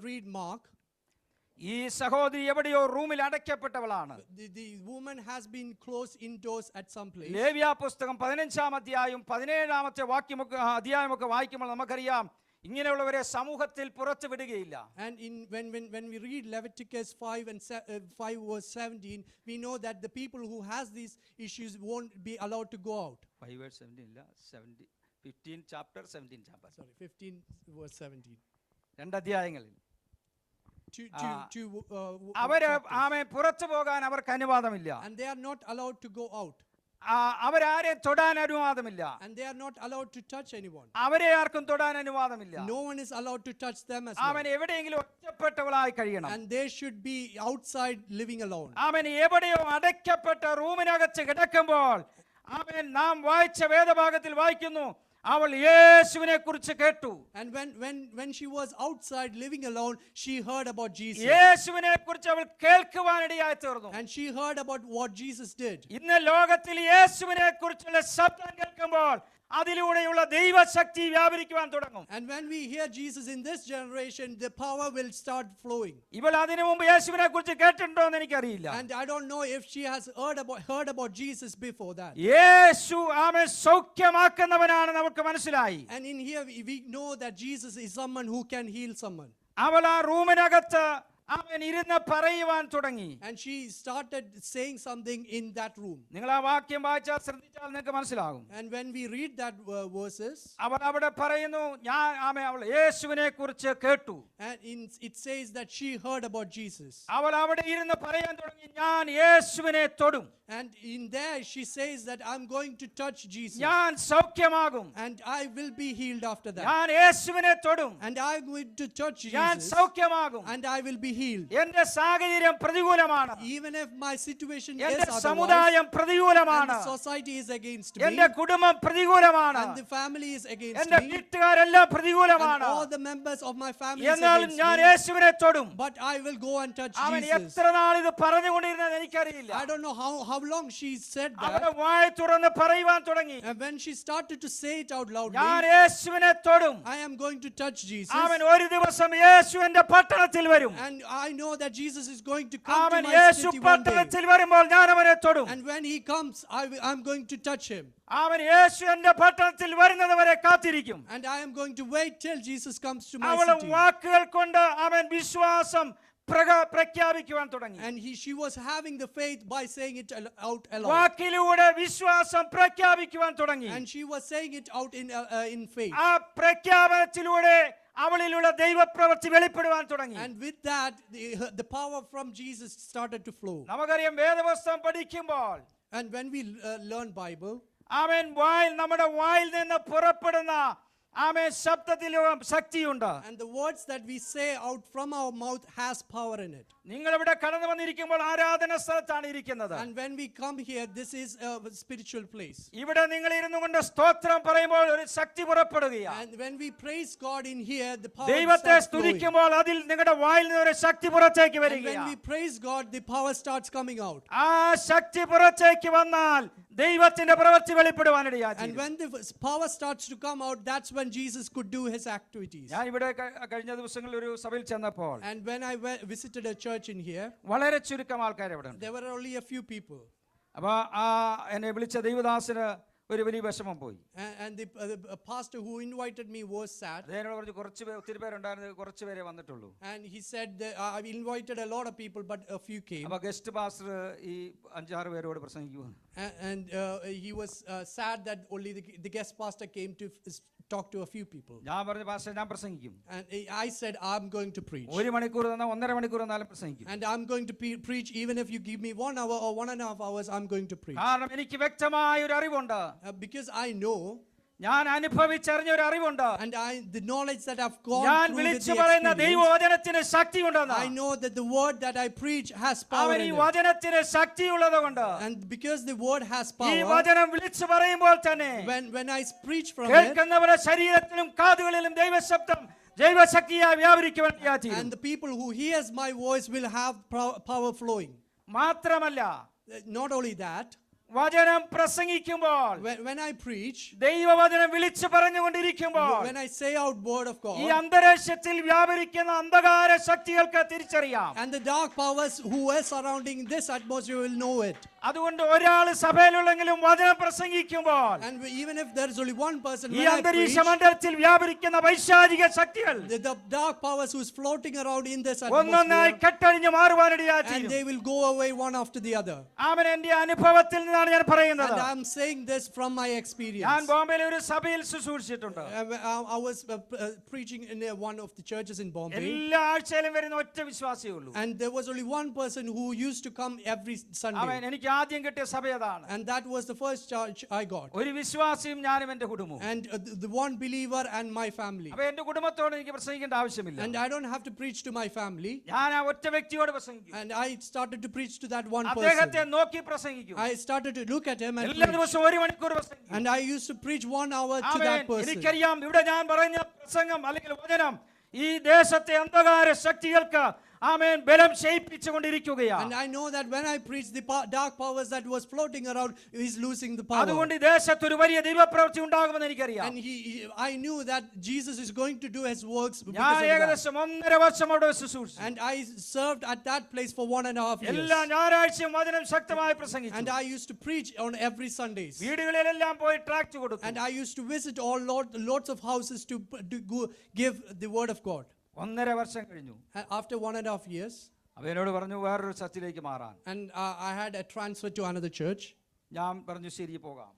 read Mark, ഈ സഹോദരി എവിടെയോ റൂമിൽ അടയ്ക്കപ്പെട്ടവളാണ്. the woman has been closed indoors at some place. ലേവ്യ പുസ്തകം 15-ാം അധ്യായം 17-ാമത്തെ അധ്യായമൊക്കെ വായിക്കുമ്പോൾ നമുക്കറിയാം, ഇങ്ങനെയുള്ളവരെ സമൂഹത്തിൽ പുറത്തു വിടുകയില്ല. And when we read Leviticus 5 verse 17, we know that the people who has these issues won't be allowed to go out. 5 verse 17 ഇല്ല, 15 chapter 17 chapter. Sorry, 15 verse 17. രണ്ട് അധ്യായങ്ങളിൽ Two അവര് chapters. ആമേൻ പുറത്തു പോകാൻ അവർക്ക് അനുവാദമില്ല. And they are not allowed to go out. അവരാരെയും തൊടാൻ അനുവാദമില്ല. And they are not allowed to touch anyone. അവരെ ആർക്കും തൊടാൻ അനുവാദമില്ല. No one is allowed to touch them as well. അവൻ എവിടെയെങ്കിലും ഒറ്റപ്പെട്ടവളായി കഴിയണം. And they should be outside living alone. അവൻ എവിടെയോ അടയ്ക്കപ്പെട്ട റൂമിനകത്ത് കിടക്കുമ്പോൾ അവൻ നാം വായിച്ച വേദഭാഗത്തിൽ വായിക്കുന്നു, അവൾ യേശുവിനെ കുറിച്ച് കേട്ടു. And when she was outside living alone, she heard about Jesus. യേശുവിനെ കുറിച്ച് അവൾ കേൾക്കുവാനിടയായി തീർന്നു. And she heard about what Jesus did. ഇന്ന് ലോകത്തിൽ യേശുവിനെ കുറിച്ചുള്ള ശബ്ദം കേൾക്കുമ്പോൾ അതിലൂടെയുള്ള ദൈവശക്തി വ്യാപരിക്കുവാൻ തുടങ്ങും. And when we hear Jesus in this generation, the power will start flowing. ഇവൾ അതിനു മുമ്പ് യേശുവിനെ കുറിച്ച് കേട്ടിട്ടുണ്ടോ എന്ന് എനിക്കറിയില്ല. And I don't know if she has heard about Jesus before that. യേശു അവനെ സൗഖ്യമാക്കുന്നവനാണ് നമുക്ക് മനസ്സിലായി. And in here we know that Jesus is someone who can heal someone. അവൾ ആ റൂമിനകത്ത് അവൻ ഇരുന്ന് പറയുവാൻ തുടങ്ങി. And she started saying something in that room. നിങ്ങൾ ആ വാക്യം വായിച്ചാൽ ശ്രദ്ധിച്ചാൽ നിങ്ങൾക്ക് മനസ്സിലാകും. And when we read that verses, അവൾ അവിടെ പറയുന്നു, അവൾ യേശുവിനെ കുറിച്ച് കേട്ടു. and it says that she heard about Jesus. അവൾ അവിടെ ഇരുന്ന് പറയാൻ തുടങ്ങി, ഞാൻ യേശുവിനെ തൊടും. And in there she says that I'm going to touch Jesus. ഞാൻ സൗഖ്യമാകും. And I will be healed after that. ഞാൻ യേശുവിനെ തൊടും. And I'm going to touch ഞാൻ Jesus. സൗഖ്യമാകും. And I will be healed. എന്റെ സാഹചര്യം പ്രതികൂലമാണ്. Even if my situation is എന്റെ otherwise, സമുദായം and പ്രതികൂലമാണ്. the society is against me, എന്റെ കുടുംബം പ്രതികൂലമാണ്. and the family is against എന്റെ me, വീട്ടുകാരെല്ലാം and പ്രതികൂലമാണ്. all the members of my family is എന്നാലും against ഞാൻ me, യേശുവിനെ തൊടും. but I will go and touch അവൻ Jesus. എത്ര നാൾ ഇത് പറഞ്ഞുകൊണ്ടിരുന്നത് എനിക്കറിയില്ല. I don't know how long she said അവന്റെ that. വായ തുറന്ന് പറയുവാൻ തുടങ്ങി, And when she started to say it out loudly, ഞാൻ യേശുവിനെ തൊടും. I am going to touch Jesus. അവൻ ഒരു ദിവസം യേശുവിന്റെ പട്ടണത്തിൽ വരും. And I know that Jesus is going to come to അവൻ my Yeshu city one day. പട്ടണത്തിൽ വരുമ്പോൾ ഞാൻ അവനെ തൊടും. And when he comes, I'm going to touch him. അവൻ യേശു എന്റെ പട്ടണത്തിൽ വരുന്നത് വരെ കാത്തിരിക്കും. And I am going to wait till Jesus comes to my അവളുടെ city. വാക്കുകൾ കൊണ്ട് അവൻ വിശ്വാസം പ്രഖ്യാപിക്കുവാൻ തുടങ്ങി. And she was having the faith by saying it out aloud. വാക്കിലൂടെ വിശ്വാസം പ്രഖ്യാപിക്കുവാൻ തുടങ്ങി. And she was saying it out in faith. ആ പ്രഖ്യാപനത്തിലൂടെ അവളിലുള്ള ദൈവപ്രവൃത്തി വെളിപ്പെടുവാൻ തുടങ്ങി. And with that, the power from Jesus started to flow. നമുക്കറിയാം, വേദപുസ്തകം പഠിക്കുമ്പോൾ And when we learn Bible, നമ്മുടെ വായിൽ നിന്ന് പുറപ്പെടുന്ന ശബ്ദത്തിലും ശക്തിയുണ്ട്. and the words that we say out from our mouth has power in it. നിങ്ങൾ ഇവിടെ കടന്നു വന്നിരിക്കുമ്പോൾ ആരാധന സ്ഥലത്താണ് ഇരിക്കുന്നത്. And when we come here, this is a spiritual place. ഇവിടെ നിങ്ങൾ ഇരുന്നു കൊണ്ട് സ്തോത്രം പറയുമ്പോൾ ഒരു ശക്തി പുറപ്പെടുകയാണ്. And when we praise God in here, the power ദൈവത്തെ starts flowing. സ്തുതിക്കുമ്പോൾ അതിൽ നിങ്ങളുടെ വായിൽ നിന്ന് ഒരു ശക്തി പുറത്തേക്ക് And when വരികയാണ്. we praise God, the power starts coming out. ആ ശക്തി പുറത്തേക്ക് വന്നാൽ ദൈവത്തിന്റെ പ്രവൃത്തി വെളിപ്പെടുവാനിടയായി. And when the power starts to come out, that's when Jesus could do his activities. ഞാൻ ഇവിടെ കഴിഞ്ഞ ദിവസങ്ങളിൽ ഒരു സഭയിൽ ചെന്നപ്പോൾ And when I visited a church in here, വളരെ ചുരുക്കം ആൾക്കാർ ഇവിടെ ഉണ്ട്. there were only a few people. അപ്പൊ എന്നെ വിളിച്ച ദൈവദാസന് ഒരു വലിയ വിഷമം പോയി. And the pastor who invited me was sad. അദ്ദേഹം പറഞ്ഞു, ഒത്തിരി പേരുണ്ടായിരുന്നു, കുറച്ച് പേരെ വന്നിട്ടുള്ളൂ. And he said that I've invited a lot of people, but a few came. അപ്പൊ ഗസ്റ്റ് പാസ്റ്റർ ഈ 5-6 പേരോട് പ്രസംഗിക്കുന്നു. And he was sad that only the guest pastor came to talk to a few people. ഞാൻ പറഞ്ഞു, pastor ഞാൻ പ്രസംഗിക്കും. And I said I'm going to preach. 1 മണിക്കൂർ തന്നാൽ 1.5 മണിക്കൂർ തന്നാലും പ്രസംഗിക്കും. And I'm going to preach even if you give me 1 hour or 1.5 hours, I'm going to preach. കാരണം എനിക്ക് വ്യക്തമായ ഒരു അറിവുണ്ട്. Because I know, ഞാൻ അനുഭവിച്ചറിഞ്ഞ ഒരു അറിവുണ്ട്. and the knowledge that I've gone ഞാൻ through with വിളിച്ചു the പറയുന്ന experience, ദൈവവചനത്തിന് ശക്തിയുണ്ടെന്ന്. I know that the word that I preach has power അവൻ ഈ in it. വചനത്തിന് ശക്തിയുള്ളത് കൊണ്ട് And because the word has ഈ power, വചനം വിളിച്ചു പറയുമ്പോൾ തന്നെ when I preach from it, കേൾക്കുന്നവരുടെ ശരീരത്തിലും കാതുകളിലും ദൈവശബ്ദം ദൈവശക്തിയായി വ്യാപരിക്കുവാൻ and the people who hears my voice will have power flowing. മാത്രമല്ല, Not only that, വചനം പ്രസംഗിക്കുമ്പോൾ, when I preach, ദൈവവചനം വിളിച്ചു പറഞ്ഞുകൊണ്ടിരിക്കുമ്പോൾ when I say out word of ഈ God, അന്തരീക്ഷത്തിൽ വ്യാപരിക്കുന്ന അന്ധകാര ശക്തികൾക്ക് തിരിച്ചറിയാം. and the dark powers who are surrounding this atmosphere will know it. അതുകൊണ്ട് ഒരാൾ സഭയിലുള്ളെങ്കിലും വചനം പ്രസംഗിക്കുമ്പോൾ And even if there is only one person, ഈ when I അന്തരീക്ഷ preach, മണ്ഡലത്തിൽ വ്യാപരിക്കുന്ന വൈശാചിക ശക്തികൾ the dark powers who is floating around in this ഒന്നൊന്നായി atmosphere, കെട്ടഴിഞ്ഞ് മാറുവാനിടയായി. and they will go away one after the other. അവൻ എന്റെ അനുഭവത്തിൽ നിന്നാണ് അനുഭവമാണ് ഞാൻ പറയുന്നത്. And I'm saying this from my ഞാൻ experience. ബോംബെയിലെ ഒരു സഭയിൽ ശുശ്രൂഷിച്ചിട്ടുണ്ട്. I was preaching in one of the churches in Bombay. എല്ലാ ആഴ്ചയിലും വരുന്ന ഒറ്റ വിശ്വാസിയേ ഉള്ളൂ. And there was only one person who used to come every Sunday. അവൻ എനിക്ക് ആദ്യം കിട്ടിയ സഭ അതാണ്. And that was the first church I got. ഒരു വിശ്വാസിയും ഞാനും എന്റെ കുടുംബവും. And the one believer and my family. അപ്പൊ എന്റെ കുടുംബത്തോട് എനിക്ക് പ്രസംഗിക്കേണ്ട ആവശ്യമില്ല. And I don't have to preach to my family. ഞാൻ ആ ഒറ്റ വ്യക്തിയോട് പ്രസംഗിക്കും. And I started to preach to that one അദ്ദേഹത്തെ person. നോക്കി പ്രസംഗിക്കും. I started to look at him and എല്ലാ preach. ദിവസവും ഒരു മണിക്കൂർ പ്രസംഗിക്കും. And I used to preach 1 hour to amen. that person. എനിക്കറിയാം ഇവിടെ ഞാൻ പറഞ്ഞ പ്രസംഗം അല്ലെങ്കിൽ വചനം ഈ ദേശത്തെ അന്ധകാര ശക്തികൾക്ക് ആമേൻ ബലം ക്ഷയിപ്പിച്ചുകൊണ്ടിരിക്കുകയാണ്. And I know that when I preach, the dark powers that was floating around is losing the power. അതുകൊണ്ട് ഈ ദേശത്ത് ഒരു വലിയ ദൈവപ്രവൃത്തി ഉണ്ടാകുമെന്ന് എനിക്കറിയാം. And I knew that Jesus is going to do his works because ഞാൻ of that. ഏകദേശം 1.5 വർഷം അവിടെ ശുശ്രൂഷിച്ചു. And I served at that place for 1.5 years. എല്ലാ ഞായറാഴ്ചയും വചനം ശക്തമായി പ്രസംഗിച്ചു. And I used to preach on every Sundays. വീടുകളിലെല്ലാം പോയി ട്രാക്ട് കൊടുത്തു. And I used to visit lots of houses to go give the word of God. 1.5 വർഷം കഴിഞ്ഞു. After 1.5 years, അവനോട് പറഞ്ഞു വേറൊരു ചർച്ചിലേക്ക് മാറാൻ. and I had a transfer to another church. ഞാൻ പറഞ്ഞു ശരി പോകാം.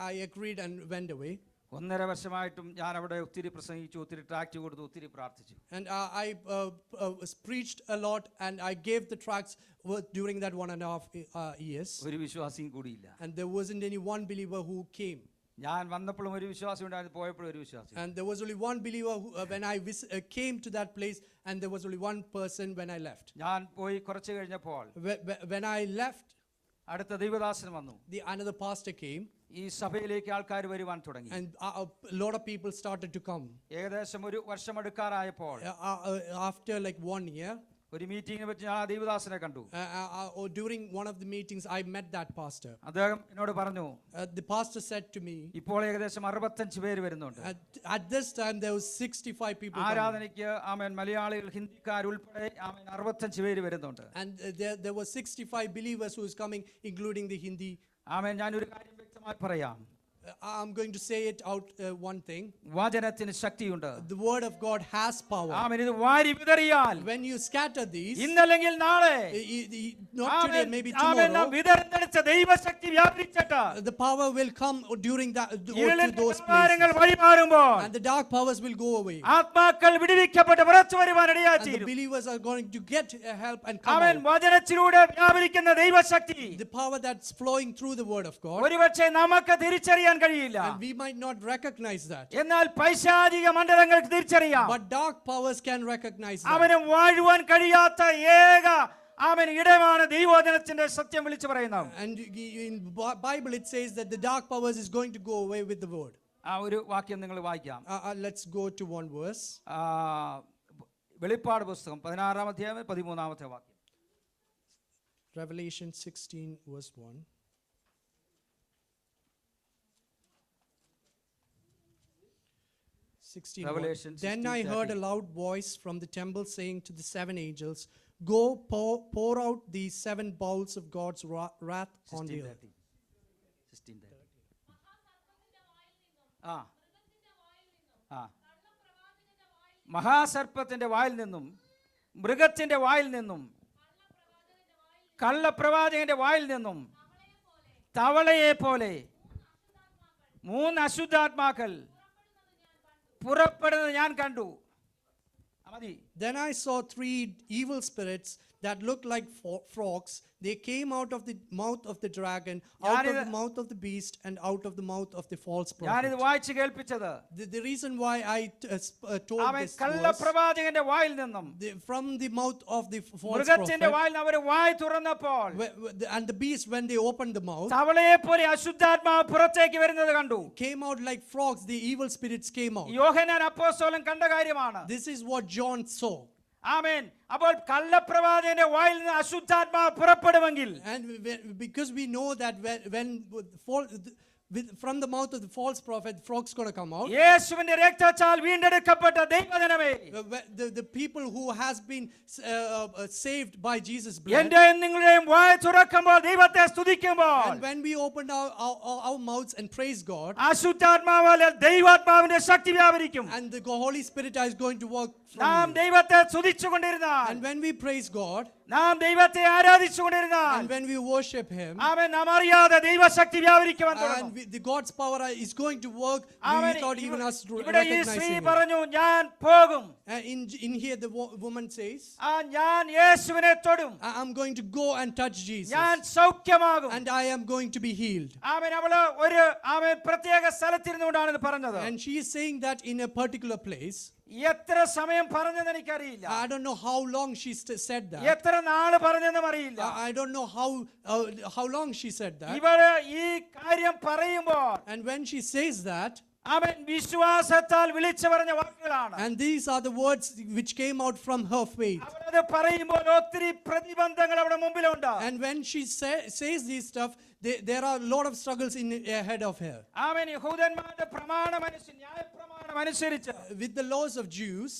I agreed and went away. 1.5 വർഷമായിട്ടും ഞാൻ അവിടെ ഒത്തിരി പ്രസംഗിച്ചു, ഒത്തിരി ട്രാക്ട് കൊടുത്തു, ഒത്തിരി പ്രാർത്ഥിച്ചു. And I preached a lot and I gave the tracts during that 1.5 years. ഒരു വിശ്വാസിയും കൂടിയില്ല. And there wasn't any one believer who came. ഞാൻ വന്നപ്പോഴും ഒരു വിശ്വാസം ഉണ്ടായിരുന്നു, പോയപ്പോഴും ഒരു വിശ്വാസം. And there was only one believer who, when I came to that place, and there was only one person when I left. ഞാൻ പോയി കുറച്ച് കഴിഞ്ഞപ്പോൾ When I left, അടുത്ത ദൈവദാസൻ വന്നു. another pastor came. ഈ സഭയിലേക്ക് ആൾക്കാർ വരുവാൻ തുടങ്ങി. And a lot of people started to come. ഏകദേശം ഒരു വർഷം എടുക്കാറായപ്പോൾ After like 1 year, ഒരു മീറ്റിംഗിനെ വെച്ച് ഞാൻ ആ ദൈവദാസനെ കണ്ടു. or during one of the meetings, I met that pastor. അദ്ദേഹം എന്നോട് പറഞ്ഞു, The pastor said to me, ഇപ്പോൾ ഏകദേശം 65 പേര് വരുന്നുണ്ട്. at this time there was 65 people coming. ആരാധനയ്ക്ക് ആമേൻ മലയാളികൾ ഹിന്ദിക്കാർ ഉൾപ്പെടെ ആമേൻ 65 പേര് വരുന്നുണ്ട്. And there were 65 believers who is coming, including the Hindi. ആമേൻ. ഞാൻ ഒരു കാര്യം വ്യക്തമായി പറയാം. I'm going to say it out one thing. വചനത്തിന് ശക്തിയുണ്ട്. The word of God has power. ആമേൻ. ഇത് വാരി വിതറിയാൽ When you scatter these, ഇന്നല്ലെങ്കിൽ നാളെ not today, maybe amen tomorrow, വിതറിച്ച ദൈവശക്തി വ്യാപരിച്ചിട്ട് the power will come during that to ഇരുളിന്റെ those അന്ധകാരങ്ങൾ places. വഴിമാറുമ്പോൾ And the dark powers will go away. ആത്മാക്കൾ വിടുവിക്കപ്പെട്ട് പുറത്തു വരുവാൻ And the ഇടയായിത്തീരും. believers are going to get help and come amen. out. വചനത്തിലൂടെ വ്യാപരിക്കുന്ന ദൈവശക്തി The power that's flowing through the word of God. ഒരുപക്ഷെ നമുക്ക് തിരിച്ചറിയാൻ കഴിയില്ല. And we might not recognize that. എന്നാൽ പൈശാചിക മണ്ഡലങ്ങൾക്ക് തിരിച്ചറിയാം. But dark powers can recognize that. അവന് വാഴുവാൻ കഴിയാത്ത ഏക അവൻ ഇടമാണ് ദൈവവചനത്തിന്റെ സത്യം വിളിച്ചു പറയുന്നത്. And in Bible it says that the dark powers is going to go away with the word. ആ ഒരു വാക്യം നിങ്ങൾ വായിക്കാം. Let's go to one verse. വെളിപ്പാട് പുസ്തകം 16-ാം അധ്യായം 13-ാമത്തെ വാക്യം. Revelation 16 verse 1. Revelation 16. Then I 16:13. heard a loud voice from the temple saying to the 7 angels, "Go pour out these 7 bowls of God's wrath on the earth." 16:13. ആ ആ മഹാസർപ്പത്തിന്റെ വായിൽ നിന്നും മൃഗത്തിന്റെ വായിൽ നിന്നും കള്ളപ്രവാചകന്റെ വായിൽ നിന്നും തവളയെ പോലെ 3 അശുദ്ധാത്മാക്കൾ പുറപ്പെടുന്നത് ഞാൻ കണ്ടു. മതി. Then I saw 3 evil spirits that looked like frogs. They came out of the mouth of the dragon, out of the mouth of the beast, and out of the mouth of the false ഞാനിത് prophet. വായിച്ചു കേൾപ്പിച്ചത് The reason why I told അവൻ this was കള്ളപ്രവാചകന്റെ വായിൽ നിന്നും from the mouth of the false മൃഗത്തിന്റെ prophet, വായിൽ അവർ വായ് തുറന്നപ്പോൾ and the beast, when they opened the mouth, തവളയെ പോലെ അശുദ്ധാത്മാവ് പുറത്തേക്ക് വരുന്നത് കണ്ടു. came out like frogs. The evil spirits came out. യോഹന്നാൻ അപ്പോസ്തലൻ കണ്ട കാര്യമാണ്. This is what John saw. ആമേൻ. അപ്പോൾ കള്ളപ്രവാചകന്റെ വായിൽ നിന്ന് അശുദ്ധാത്മാവ് പുറപ്പെടുമെങ്കിൽ And because we know that when from the mouth of the false prophet, frogs going to come out. യേശുവിന്റെ രക്തത്താൽ വീണ്ടെടുക്കപ്പെട്ട ദൈവജനമേ, The people who has been saved by Jesus' blood. എന്റെയും നിങ്ങളുടെയും വായ തുറക്കുമ്പോൾ ദൈവത്തെ സ്തുതിക്കുമ്പോൾ And when we open our mouths and praise God, അശുദ്ധാത്മാവാൽ ദൈവാത്മാവിന്റെ Shakti വ്യാപരിക്കും. and the Holy Spirit is going to work നാം from you. ദൈവത്തെ സ്തുതിച്ചുകൊണ്ടിരുന്നാൽ, And when we praise God, നാം ദൈവത്തെ ആരാധിച്ചുകൊണ്ടിരുന്നാൽ, and when we worship Him, ആമേൻ, നാം അറിയാതെ ദൈവശക്തി വ്യാപരിക്കുവാൻ and തുടങ്ങും. the God's power is going to work amen. without even us ഇവിടെ ഈ സ്ത്രീ recognizing it. പറഞ്ഞു, ഞാൻ പോകും, In here, the woman says, ഞാൻ യേശുവിനെ തൊടും, I'm going to go and touch Jesus, ഞാൻ സൗഖ്യമാകും. and I am going to be healed. ആമേൻ. അവള് ഒരു പ്രത്യേക സ്ഥലത്തിരുന്നുകൊണ്ടാണ് ഇത് പറഞ്ഞത്. And she is saying that in a particular place. എത്ര സമയം പറഞ്ഞെന്ന് എനിക്കറിയില്ല, I don't know how long she said that. എത്ര നാള് പറഞ്ഞെന്നും അറിയില്ല. I don't know how long she said that. ഇവള് ഈ കാര്യം പറയുമ്പോൾ, And when she says that, അവൻ വിശ്വാസത്താൽ വിളിച്ചു പറഞ്ഞ വാക്കുകളാണ്. and these are the words which came out from her faith. അവളത് പറയുമ്പോൾ ഒത്തിരി പ്രതിബന്ധങ്ങൾ അവിടെ മുമ്പിലുണ്ട്. And when she says these stuff, there are a lot of struggles ahead of her. അവൻ യഹൂദന്മാരുടെ ന്യായപ്രമാണം അനുസരിച്ച് With the laws of Jews,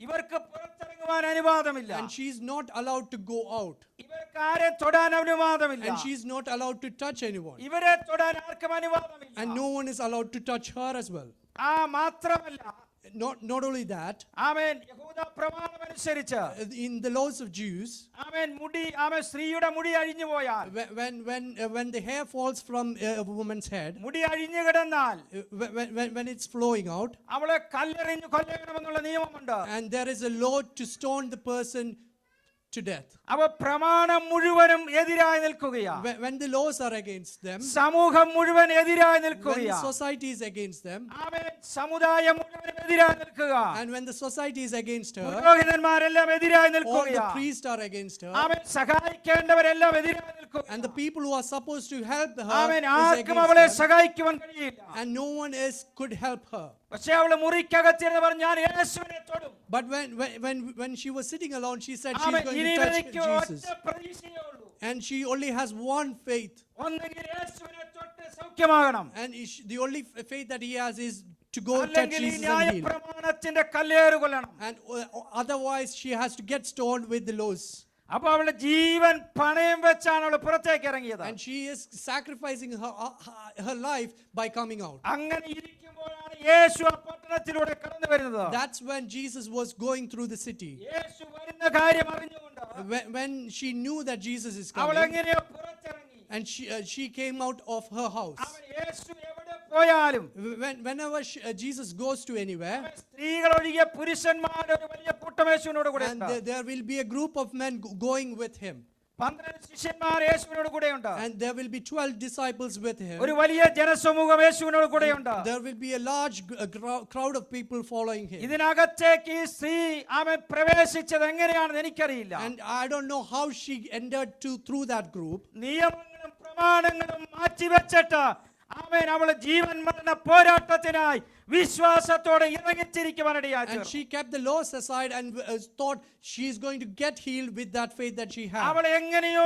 ഇവർക്ക് പുറത്തിറങ്ങുവാൻ അനുവാദമില്ല. and she is not allowed to go out, ഇവർക്ക് ആരെ തൊടാൻ അനുവാദമില്ല. and she is not allowed to touch anyone, ഇവരെ തൊടാൻ ആർക്കും അനുവാദമില്ല. and no one is allowed to touch her as well. മാത്രമല്ല, Not only that, ആമേൻ, യഹൂദ പ്രമാണം അനുസരിച്ച് in the laws of Jews, സ്ത്രീയുടെ മുടി അഴിഞ്ഞു പോയാൽ, when the hair falls from a woman's head, മുടി അഴിഞ്ഞു കിടന്നാൽ, when it's flowing out, അവളെ കല്ലെറിഞ്ഞു കൊല്ലണമെന്നുള്ള നിയമമുണ്ട്. and there is a law to stone the person to death. അവ പ്രമാണം മുഴുവനും എതിരായി നിൽക്കുകയാണ്. When the laws are against them, സമൂഹം മുഴുവൻ എതിരായി when the നിൽക്കുകയാണ്. society is against them, ആമേൻ. സമുദായം മുഴുവനും എതിരായി നിൽക്കുക. and when the society is against her, പുരോഹിതന്മാരെല്ലാം എതിരായി all the നിൽക്കുകയാണ്. priests are against her, ആമേൻ. സഹായിക്കേണ്ടവരെല്ലാം എതിരായി നിൽക്കുക. and the people who are supposed to help her amen. is ആർക്കും അവളെ against them, സഹായിക്കുവാൻ കഴിയില്ല. and no one else could help her. പക്ഷേ അവള് മുറിക്കകത്തിരുന്ന് പറഞ്ഞു, ഞാൻ യേശുവിനെ തൊടും. But when she was sitting alone, she said she's amen. going ഇനി to touch എനിക്ക് Jesus, ഒറ്റ പ്രതീക്ഷയേ ഉള്ളൂ. and she only has one faith, ഒന്നെങ്കിൽ യേശുവിനെ തൊട്ട് സൗഖ്യമാകണം, and the only faith that he has is to go touch അല്ലെങ്കിൽ ഈ Jesus and heal, ന്യായപ്രമാണത്തിന്റെ കല്ലേറ് കൊല്ലണം. and otherwise she has to get stoned with the laws. അപ്പൊ അവളുടെ ജീവൻ പണയം വെച്ചാണ് അവൾ പുറത്തേക്ക് ഇറങ്ങിയത്. And she is sacrificing her life by coming out. അങ്ങനെ ഇരിക്കുമ്പോഴാണ് യേശു ആ പട്ടണത്തിലൂടെ കടന്നു വരുന്നത്. That's when Jesus was going through the city. യേശു വരുന്ന കാര്യം അറിഞ്ഞുകൊണ്ട് When she knew that Jesus is അവൾ coming, എങ്ങനെയോ പുറത്തിറങ്ങി. and she came out of her house. അവൻ യേശു എവിടെ പോയാലും, Whenever Jesus goes to anywhere, സ്ത്രീകൾ ഒഴികെ പുരുഷന്മാരുടെ ഒരു വലിയ കൂട്ടം യേശുവിനോട് കൂടെ and ഉണ്ട്. there will be a group of men going with him, 12 ശിഷ്യന്മാർ യേശുവിനോട് കൂടെയുണ്ട്. and there will be 12 disciples with him. ഒരു വലിയ ജനസമൂഹം യേശുവിനോട് കൂടെയുണ്ട്. There will be a large crowd of people following him. ഇതിനകത്തേക്ക് ഈ സ്ത്രീ അവൻ പ്രവേശിച്ചത് എങ്ങനെയാണെന്ന് എനിക്കറിയില്ല. And I don't know how she entered through that group. നിയമങ്ങളും പ്രമാണങ്ങളും മാറ്റിവെച്ചിട്ട് ആമേൻ അവൾ ജീവൻ മരണ പോരാട്ടത്തിനായി വിശ്വാസത്തോടെ ഇറങ്ങിത്തിരിക്കുവാനിടയായി. And she kept the laws aside and thought she is going to get healed with that faith that she had. അവൾ എങ്ങനെയോ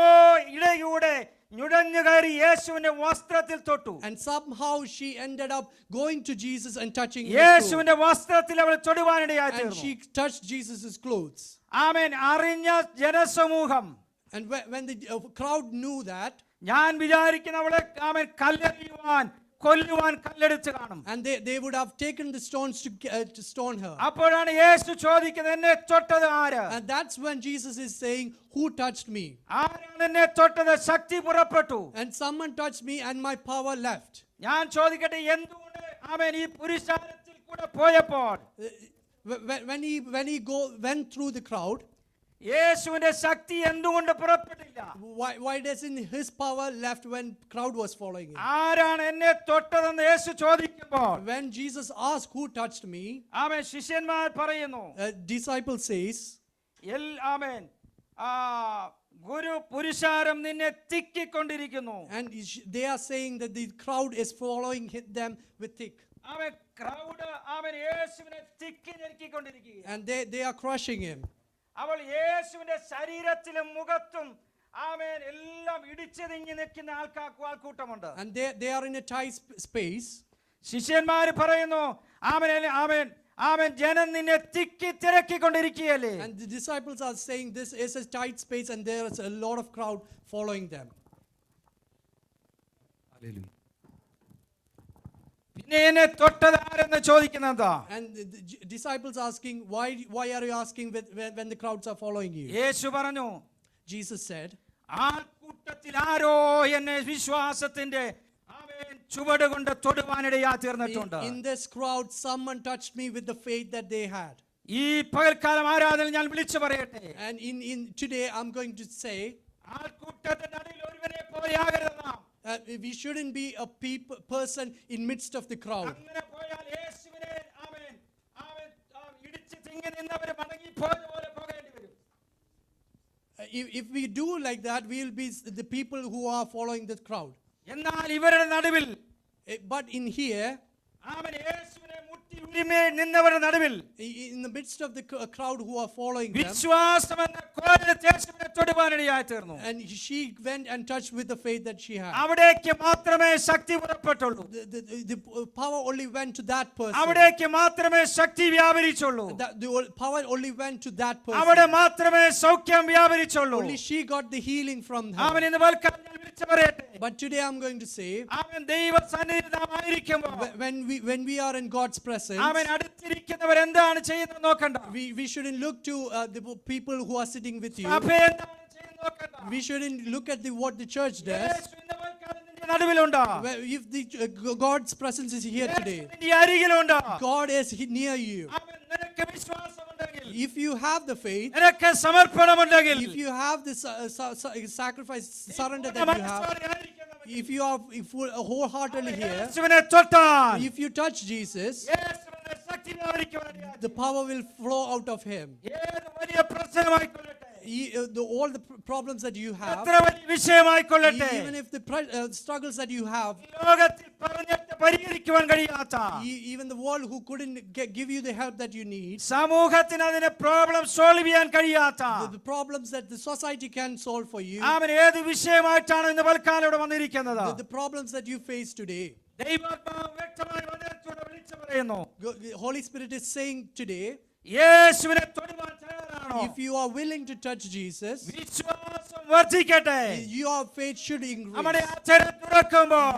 ഇടയൂടെ നുഴഞ്ഞു കയറി യേശുവിന്റെ വസ്ത്രത്തിൽ തൊട്ടു. And somehow she ended up going to Jesus and touching his യേശുവിന്റെ വസ്ത്രത്തിൽ അവൾ തൊടുവാനിടയായി clothes. And തീർന്നു. she touched Jesus' clothes. ആമേൻ. അറിഞ്ഞ ജനസമൂഹം, And when the crowd knew that, ഞാൻ വിചാരിക്കുന്ന അവളെ ആമേൻ കല്ലെറിയുവാൻ കൊല്ലുവാൻ കല്ലെടുത്ത് കാണും. and they would have taken the stones to stone her. അപ്പോഴാണ് യേശു ചോദിക്കുന്നത്, എന്നെ തൊട്ടത് ആര്? And that's when Jesus is saying, who touched me? ആരാണ് എന്നെ തൊട്ടത്? ശക്തി പുറപ്പെട്ടു. And someone touched me and my power left. ഞാൻ ചോദിക്കട്ടെ, എന്തുകൊണ്ട് ആമേൻ ഈ പുരുഷാരത്തിൽ കൂടെ പോയപ്പോൾ When he went through the crowd, യേശുവിന്റെ ശക്തി എന്തുകൊണ്ട് പുറപ്പെട്ടില്ല? why doesn't his power left when crowd was following him? ആരാണ് എന്നെ തൊട്ടതെന്ന് യേശു ചോദിക്കുമ്പോൾ When Jesus asked who touched me, ആമേൻ ശിഷ്യന്മാർ പറയുന്നു, a disciple says, ആമേൻ ഗുരു പുരുഷാരം നിന്നെ തിക്കിക്കൊണ്ടിരിക്കുന്നു. and they are saying that the crowd is following them with thick, amen crowd amen യേശുവിനെ തിക്കി ഞെരുക്കിക്കൊണ്ടിരിക്കുക. and they are crushing him. അവൾ യേശുവിന്റെ ശരീരത്തിലും മുഖത്തും ആമേൻ എല്ലാം ഇടിച്ചു തിങ്ങി നിൽക്കുന്ന ആൾക്കൂട്ടമുണ്ട്. And they are in a tight space. ശിഷ്യന്മാര് പറയുന്നു ആമേൻ ആമേൻ ആമേൻ ജനം നിന്നെ തിക്കി തിരക്കിക്കൊണ്ടിരിക്കുകയല്ലേ. And the disciples are saying this is a tight space and there is a lot of crowd following them. പിന്നെ എന്നെ തൊട്ടത് ആരെന്ന് ചോദിക്കുന്നതാ. And the disciples asking, why are you asking when the crowds are following you? യേശു പറഞ്ഞു, Jesus said, ആൾക്കൂട്ടത്തിൽ ആരോ എന്നെ വിശ്വാസത്തിന്റെ ആമേൻ ചുവട് കൊണ്ട് തൊടുവാനിടയാ തീർന്നിട്ടുണ്ട്. in this crowd someone touched me with the faith that they had. ഈ പകൽക്കാലം ആരാധന ഞാൻ വിളിച്ചു പറയട്ടെ. And in today I'm going to say, ആൾക്കൂട്ടത്തിന്റെ നടുവിൽ ഒരുവനെ പോലെ ആകരുത് നാം. we shouldn't be a person in midst of the crowd. അങ്ങനെ പോയാൽ യേശുവിനെ ആമേൻ ആമേൻ ഇടിച്ചു തിങ്ങി നിന്നവർ മടങ്ങി പോയ പോലെ പോകേണ്ടി വരും. If we do like that, we will be the people who are following the crowd. എന്നാൽ ഇവരുടെ നടുവിൽ But in here, ആമേൻ യേശുവിനെ മുട്ടി ഉരിമേ നിന്നവരുടെ നടുവിൽ in the midst of the crowd who are following them, വിശ്വാസം എന്ന കോലിൽ യേശുവിനെ തൊടുവാനിടയായി തീർന്നു. and she went and touched with the faith that she had. അവിടേക്ക് മാത്രമേ ശക്തി പുറപ്പെട്ടുള്ളൂ. The power only went to that person. അവിടേക്ക് മാത്രമേ ശക്തി വ്യാപരിച്ചുള്ളൂ. The power only went to that person. അവിടെ മാത്രമേ സൗഖ്യം വ്യാപരിച്ചുള്ളൂ. Only she got the healing from അവൻ her. ഇന്ന് വൽക്കാൻ ഞാൻ വിളിച്ചു പറയട്ടെ. But today I'm going to say, അവൻ ദൈവ സന്നിധിയിൽ നാം ആയിരിക്കുമ്പോൾ when we are in God's presence, അവൻ അടുത്തിരിക്കുന്നവർ എന്താണ് ചെയ്യുന്നത് നോക്കണ്ട. we shouldn't look to the people who are sitting with you. സഭ എന്താണ് ചെയ്യുന്നത് നോക്കണ്ട. We shouldn't look at what the church does. യേശു ഇന്ന് വൽക്കാലം നിന്റെ നടുവിലുണ്ടോ? If God's presence is here today, യേശു നിന്റെ അരികിലുണ്ടോ? God is near you. അവൻ നിനക്ക് വിശ്വാസമുണ്ടെങ്കിൽ, If you have the faith, നിനക്ക് സമർപ്പണമുണ്ടെങ്കിൽ, if you have this sacrifice, surrender that you have, if you are wholeheartedly here, യേശുവിനെ തൊട്ടാൽ if you touch Jesus, യേശുവിന്റെ ശക്തി വ്യാപരിക്കുവാനിടയായി. the power will flow out of him. ഏത് വലിയ പ്രശ്നമായിക്കൊള്ളട്ടെ, All the problems that you have, എത്ര വലിയ വിഷയമായിക്കൊള്ളട്ടെ, even if the struggles that you have, ലോകത്തിൽ പറഞ്ഞിട്ട് പരിഹരിക്കുവാൻ കഴിയാത്ത, even the world who couldn't give you the help that you need, സമൂഹത്തിന് അതിനെ പ്രോബ്ലം സോൾവ് ചെയ്യാൻ കഴിയാത്ത, the problems that the society can solve for you, അവൻ ഏത് വിഷയമായിട്ടാണ് ഇന്ന് വൽക്കാലം ഇവിടെ വന്നിരിക്കുന്നത്. the problems that you face today, ദൈവാത്മാവ് വ്യക്തമായി വചനത്തിലൂടെ വിളിച്ചു പറയുന്നു, Holy Spirit is saying today, യേശുവിനെ തൊടുവാൻ തയ്യാറാണോ? if you are willing to touch Jesus, വിശ്വാസം വർദ്ധിക്കട്ടെ. your faith should നമ്മുടെ increase. അധരം തുറക്കുമ്പോൾ,